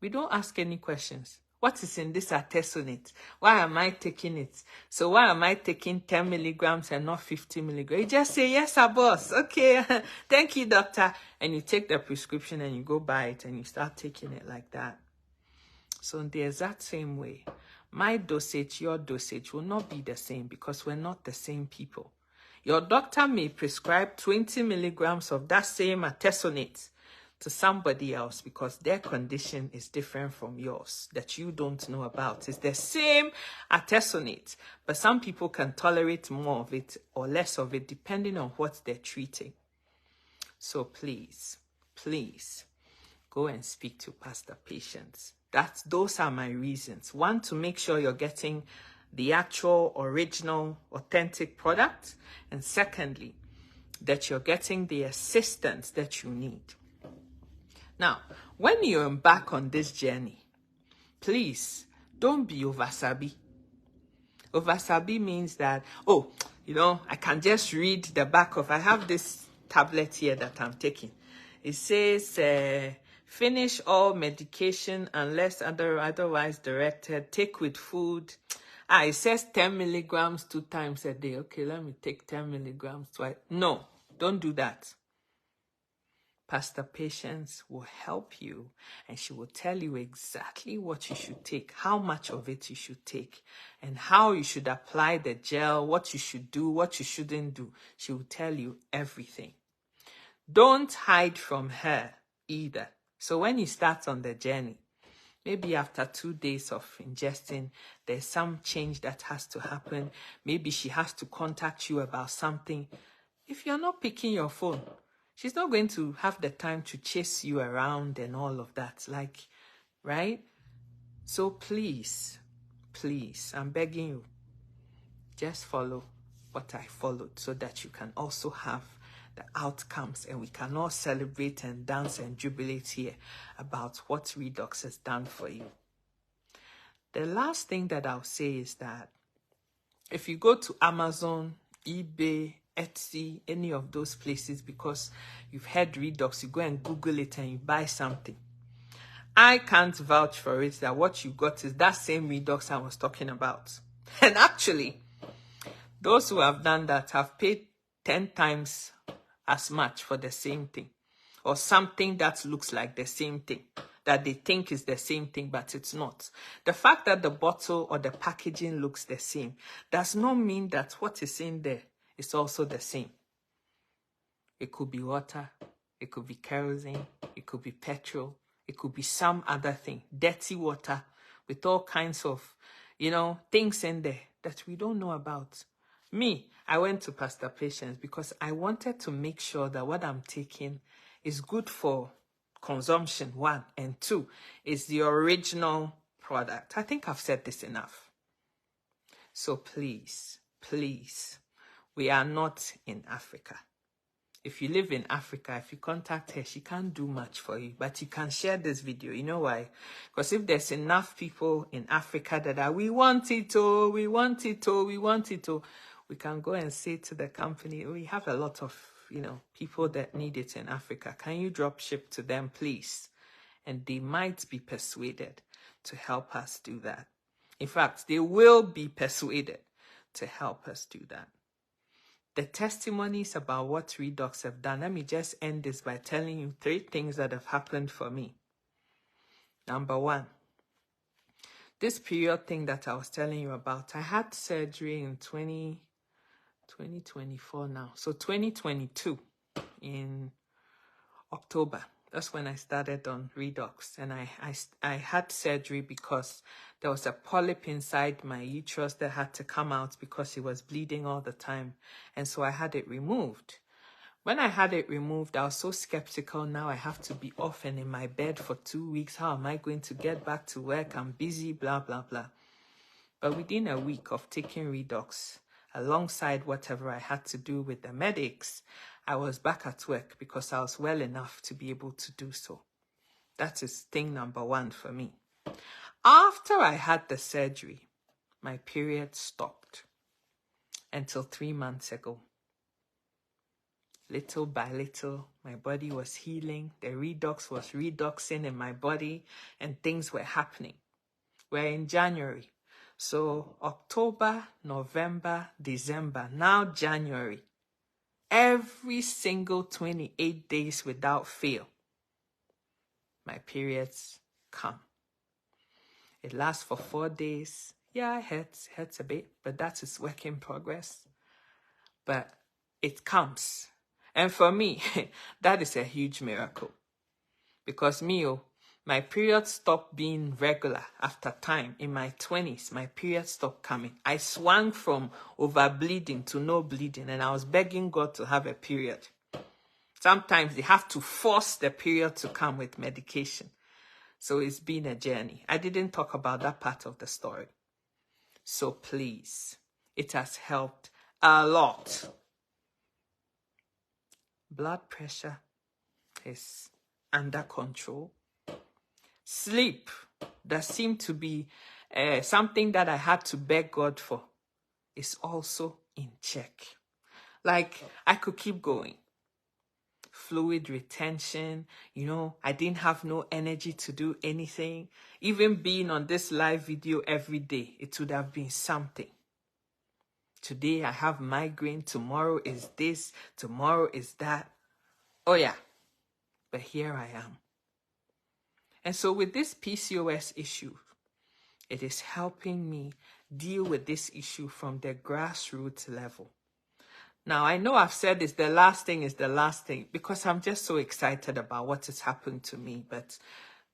we don't ask any questions. What is in this artesunate? Why am I taking it? So why am I taking 10 milligrams and not 50 milligrams? You just say, yes, sir, boss. Okay, thank you, doctor. And you take the prescription and you go buy it and you start taking it like that. So in the exact same way, my dosage, your dosage will not be the same because we're not the same people. Your doctor may prescribe 20 milligrams of that same artesunate to somebody else because their condition is different from yours that you don't know about. It's the same artesunate, but some people can tolerate more of it or less of it depending on what they're treating. So please, go and speak to Pastor Patience. Those are my reasons. One, to make sure you're getting the actual, original, authentic product. And secondly, that you're getting the assistance that you need. Now, when you embark on this journey, please don't be oversabi. Oversabi means that, I can just read the back of, I have this tablet here that I'm taking. It says, finish all medication unless otherwise directed. Take with food. It says 10 milligrams 2 times a day. Okay, let me take 10 milligrams twice. No, don't do that. Pastor Patience will help you and she will tell you exactly what you should take, how much of it you should take, and how you should apply the gel, what you should do, what you shouldn't do. She will tell you everything. Don't hide from her either. So when you start on the journey, maybe after 2 days of ingesting, there's some change that has to happen. Maybe she has to contact you about something. If you're not picking your phone, she's not going to have the time to chase you around and all of that. Right? So please, I'm begging you, just follow what I followed so that you can also have the outcomes and we can all celebrate and dance and jubilate here about what Redox has done for you. The last thing that I'll say is that if you go to Amazon, eBay, Etsy, any of those places, because you've heard Redox, you go and Google it and you buy something. I can't vouch for it that what you got is that same Redox I was talking about. And actually, those who have done that have paid 10 times as much for the same thing, or something that looks like the same thing, that they think is the same thing, but it's not. The fact that the bottle or the packaging looks the same does not mean that what is in there is also the same. It could be water, it could be kerosene, it could be petrol, it could be some other thing, dirty water with all kinds of, things in there that we don't know about. Me, I went to Pastor Patience because I wanted to make sure that what I'm taking is good for consumption, 1, and 2, is the original product. I think I've said this enough. So please, we are not in Africa. If you live in Africa, if you contact her, she can't do much for you, but you can share this video. You know why? Because if there's enough people in Africa that are, we want it, we can go and say to the company, we have a lot of, people that need it in Africa. Can you drop ship to them, please? And they might be persuaded to help us do that. In fact, they will be persuaded to help us do that. The testimonies about what Redox have done, let me just end this by telling you 3 things that have happened for me. Number 1, this period thing that I was telling you about, I had surgery in 2024 now. So 2022 in October. That's when I started on Redox. And I had surgery because there was a polyp inside my uterus that had to come out because it was bleeding all the time. And so I had it removed. When I had it removed, I was so skeptical. Now I have to be off and in my bed for 2 weeks. How am I going to get back to work? I'm busy, blah, blah, blah. But within a week of taking Redox, alongside whatever I had to do with the medics, I was back at work because I was well enough to be able to do so. That is thing number one for me. After I had the surgery, my period stopped until 3 months ago. Little by little, my body was healing. The redox was redoxing in my body and things were happening. We're in January. So October, November, December, now January. Every single 28 days without fail, my periods come. It lasts for 4 days. Yeah, it hurts a bit, but that is work in progress. But it comes. And for me, that is a huge miracle. Because my period stopped being regular after time. In my 20s, my period stopped coming. I swung from over-bleeding to no bleeding, and I was begging God to have a period. Sometimes they have to force the period to come with medication. So it's been a journey. I didn't talk about that part of the story. So please, it has helped a lot. Blood pressure is under control. Sleep, that seemed to be something that I had to beg God for, is also in check. Like, I could keep going. Fluid retention, I didn't have no energy to do anything. Even being on this live video every day, it would have been something. Today I have migraine, tomorrow is this, tomorrow is that. Oh yeah, but here I am. And so with this PCOS issue, it is helping me deal with this issue from the grassroots level. Now, I know I've said this, the last thing is the last thing, because I'm just so excited about what has happened to me. But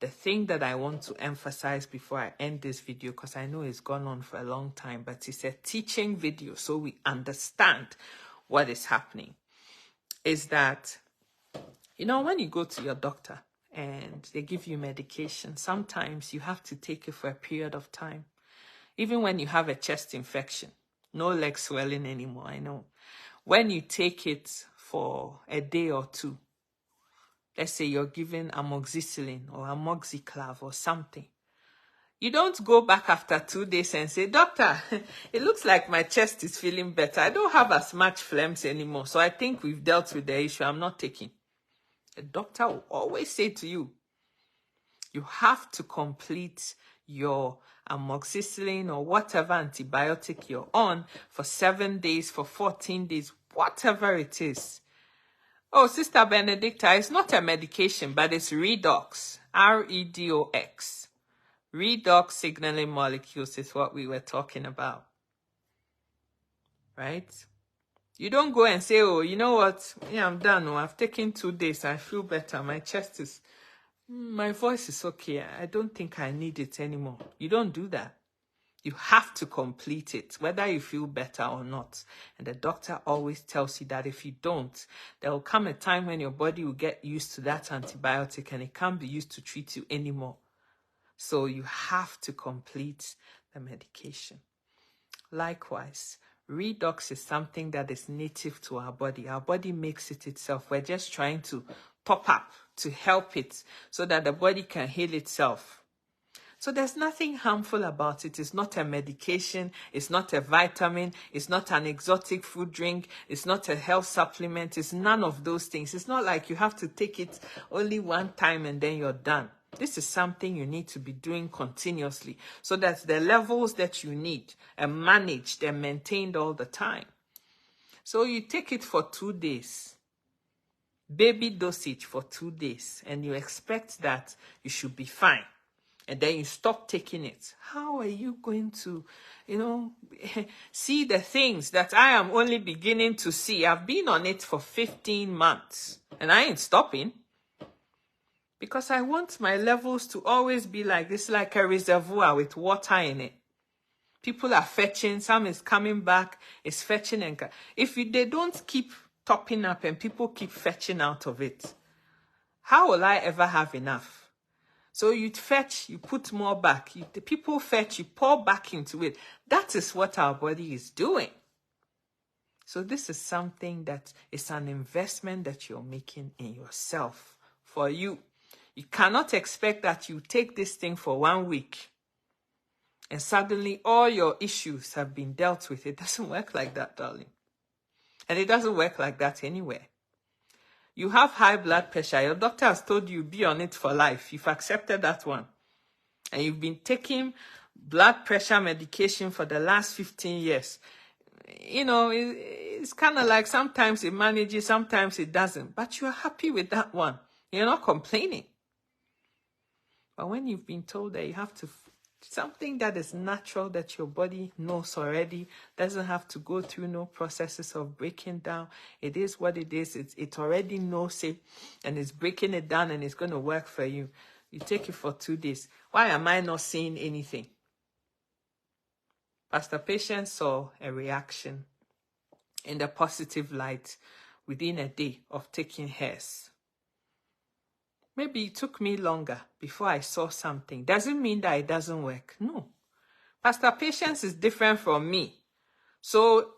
the thing that I want to emphasize before I end this video, because I know it's gone on for a long time, but it's a teaching video so we understand what is happening, is that, when you go to your doctor and they give you medication, sometimes you have to take it for a period of time. Even when you have a chest infection, no leg swelling anymore, I know. When you take it for a day or two, let's say you're given amoxicillin or amoxiclav or something, you don't go back after 2 days and say, "Doctor, it looks like my chest is feeling better. I don't have as much phlegms anymore, so I think we've dealt with the issue. I'm not taking." The doctor will always say to you, you have to complete your amoxicillin or whatever antibiotic you're on for 7 days, for 14 days, whatever it is. Oh, Sister Benedicta, it's not a medication, but it's redox, R-E-D-O-X. Redox signaling molecules is what we were talking about, right? You don't go and say, "Oh, you know what? Yeah, I'm done. Oh, I've taken 2 days. I feel better. My chest is... my voice is okay. I don't think I need it anymore." You don't do that. You have to complete it, whether you feel better or not. And the doctor always tells you that if you don't, there will come a time when your body will get used to that antibiotic and it can't be used to treat you anymore. So you have to complete the medication. Likewise, redox is something that is native to our body. Our body makes it itself. We're just trying to top up to help it so that the body can heal itself. So there's nothing harmful about it. It's not a medication. It's not a vitamin. It's not an exotic food drink. It's not a health supplement. It's none of those things. It's not like you have to take it only one time and then you're done. This is something you need to be doing continuously so that the levels that you need are managed and maintained all the time. So you take it for 2 days, baby dosage for 2 days, and you expect that you should be fine. And then you stop taking it. How are you going to, see the things that I am only beginning to see? I've been on it for 15 months and I ain't stopping. Because I want my levels to always be like this, like a reservoir with water in it. People are fetching, some is coming back, it's fetching. And if they don't keep topping up and people keep fetching out of it, how will I ever have enough? So you fetch, you put more back. The people fetch, you pour back into it. That is what our body is doing. So this is something that is an investment that you're making in yourself for you. You cannot expect that you take this thing for 1 week and suddenly all your issues have been dealt with. It doesn't work like that, darling. And it doesn't work like that anywhere. You have high blood pressure. Your doctor has told you be on it for life. You've accepted that one. And you've been taking blood pressure medication for the last 15 years. You know, it's kind of like sometimes it manages, sometimes it doesn't. But you're happy with that one. You're not complaining. But when you've been told that you have to, something that is natural that your body knows already, doesn't have to go through no processes of breaking down. It is what it is. It already knows it and it's breaking it down and it's going to work for you. You take it for 2 days. Why am I not seeing anything? Pastor Patience saw a reaction in the positive light within a day of taking hers. Maybe it took me longer before I saw something. Doesn't mean that it doesn't work. No. Pastor Patience is different from me. So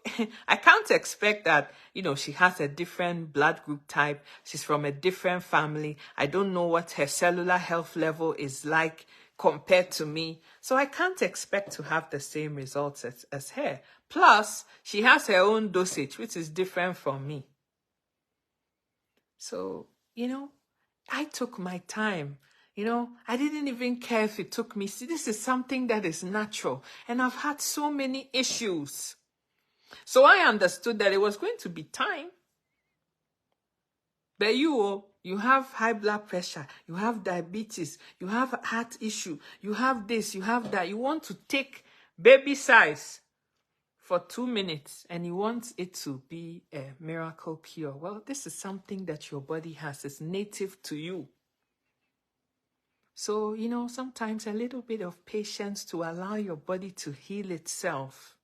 I can't expect that, you know, she has a different blood group type. She's from a different family. I don't know what her cellular health level is like compared to me. So I can't expect to have the same results as her. Plus, she has her own dosage, which is different from me. So, you know, I took my time. You know, I didn't even care if it took me. See, this is something that is natural. And I've had so many issues. So I understood that it was going to be time. But you have high blood pressure, you have diabetes, you have a heart issue, you have this, you have that. You want to take baby size for 2 minutes and you want it to be a miracle cure. Well, this is something that your body has. It's native to you. So, you know, sometimes a little bit of patience to allow your body to heal itself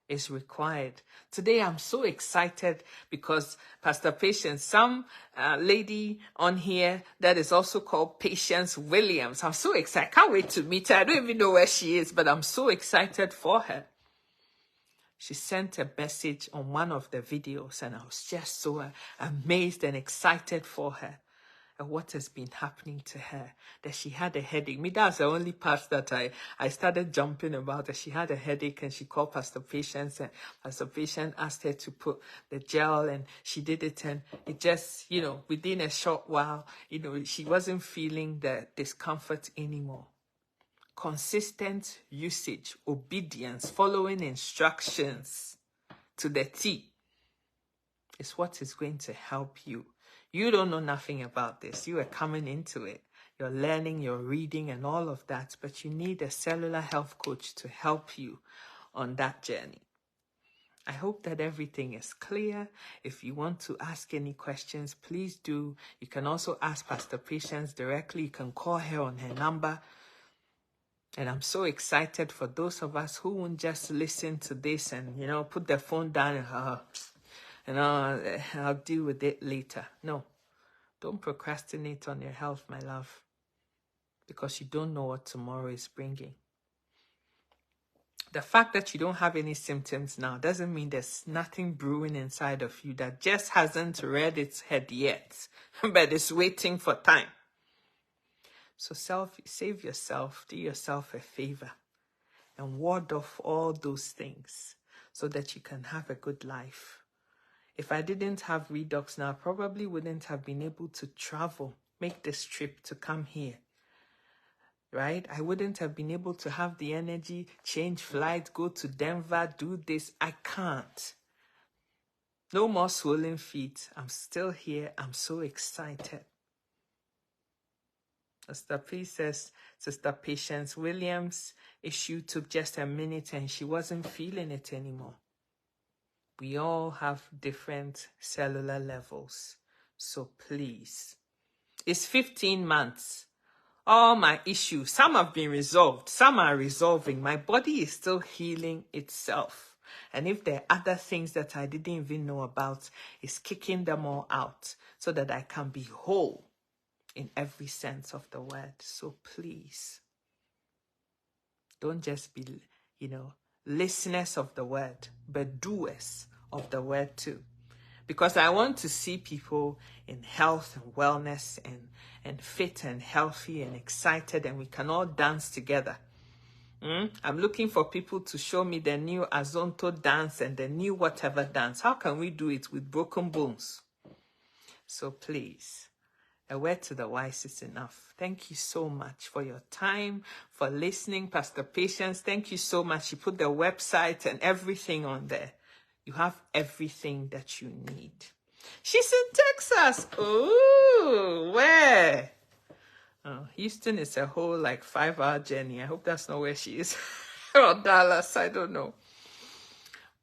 is required. Today, I'm so excited because Pastor Patience, some lady on here that is also called Patience Williams. I'm so excited. Can't wait to meet her. I don't even know where she is, but I'm so excited for her. She sent a message on one of the videos and I was just so amazed and excited for her. And what has been happening to her, that she had a headache. Me, that's the only part that I started jumping about, that she had a headache and she called Pastor Patience and Pastor Patience asked her to put the gel and she did it and it just, you know, within a short while, you know, she wasn't feeling the discomfort anymore. Consistent usage, obedience, following instructions to the T is what is going to help you. You don't know nothing about this. You are coming into it. You're learning, you're reading and all of that, but you need a cellular health coach to help you on that journey. I hope that everything is clear. If you want to ask any questions, please do. You can also ask Pastor Patience directly. You can call her on her number. And I'm so excited for those of us who won't just listen to this and, you know, put their phone down and I'll deal with it later. No, don't procrastinate on your health, my love, because you don't know what tomorrow is bringing. The fact that you don't have any symptoms now doesn't mean there's nothing brewing inside of you that just hasn't reared its head yet, but it's waiting for time. So save yourself, do yourself a favor, and ward off all those things so that you can have a good life. If I didn't have redox now, I probably wouldn't have been able to travel, make this trip to come here, right? I wouldn't have been able to have the energy, change flight, go to Denver, do this. I can't. No more swollen feet. I'm still here. I'm so excited. Sister Patience Williams' issue took just a minute and she wasn't feeling it anymore. We all have different cellular levels. So please, it's 15 months. All my issues, some have been resolved, some are resolving. My body is still healing itself. And if there are other things that I didn't even know about, it's kicking them all out so that I can be whole. in every sense of the word. So please, don't just be, listeners of the word, but doers of the word too. Because I want to see people in health and wellness and fit and healthy and excited, and we can all dance together. I'm looking for people to show me the new Azonto dance and the new whatever dance. How can we do it with broken bones? So please, a word to the wise is enough. Thank you so much for your time, for listening. Pastor Patience, thank you so much. You put the website and everything on there. You have everything that you need. She's in Texas. Oh, where? Oh, Houston is a whole 5-hour journey. I hope that's not where she is. Or Dallas, I don't know.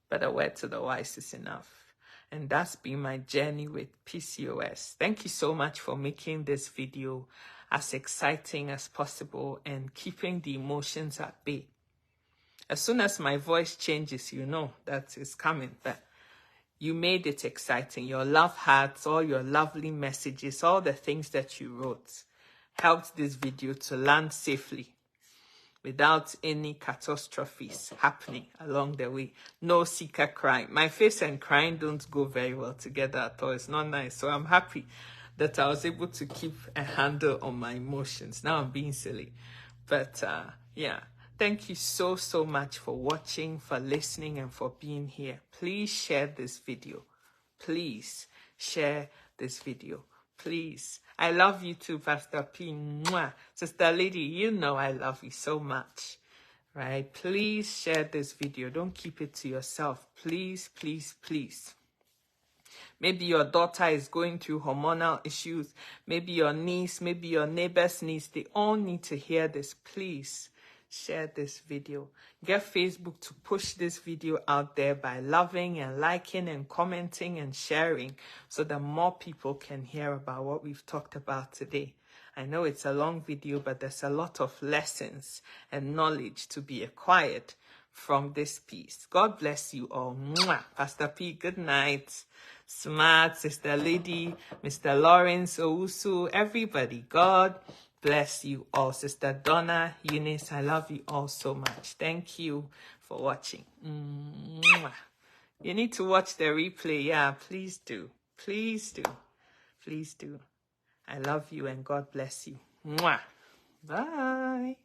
But a word to the wise is enough. And that's been my journey with PCOS. Thank you so much for making this video as exciting as possible and keeping the emotions at bay. As soon as my voice changes, you know that it's coming. But you made it exciting. Your love hearts, all your lovely messages, all the things that you wrote helped this video to land safely without any catastrophes happening along the way. No seeker crying. My face and crying don't go very well together at all. It's not nice. So I'm happy that I was able to keep a handle on my emotions. Now I'm being silly. But yeah, thank you so much for watching, for listening, and for being here. Please share this video. Please share this video. Please. I love you too, Pastor P. Mwah. Sister Lady, you know I love you so much. Right? Please share this video. Don't keep it to yourself. Please, please, please. Maybe your daughter is going through hormonal issues. Maybe your niece, maybe your neighbor's niece. They all need to hear this. Please share this video. Get Facebook to push this video out there by loving and liking and commenting and sharing so that more people can hear about what we've talked about today. I know it's a long video, but there's a lot of lessons and knowledge to be acquired from this piece. God bless you all. Mwah. Pastor P, good night. Smart, Sister Lady, Mr. Lawrence, Owusu, everybody. God bless you all. Sister Donna, Eunice, I love you all so much. Thank you for watching. Mwah. You need to watch the replay. Yeah, please do. Please do. Please do. I love you and God bless you. Mwah. Bye.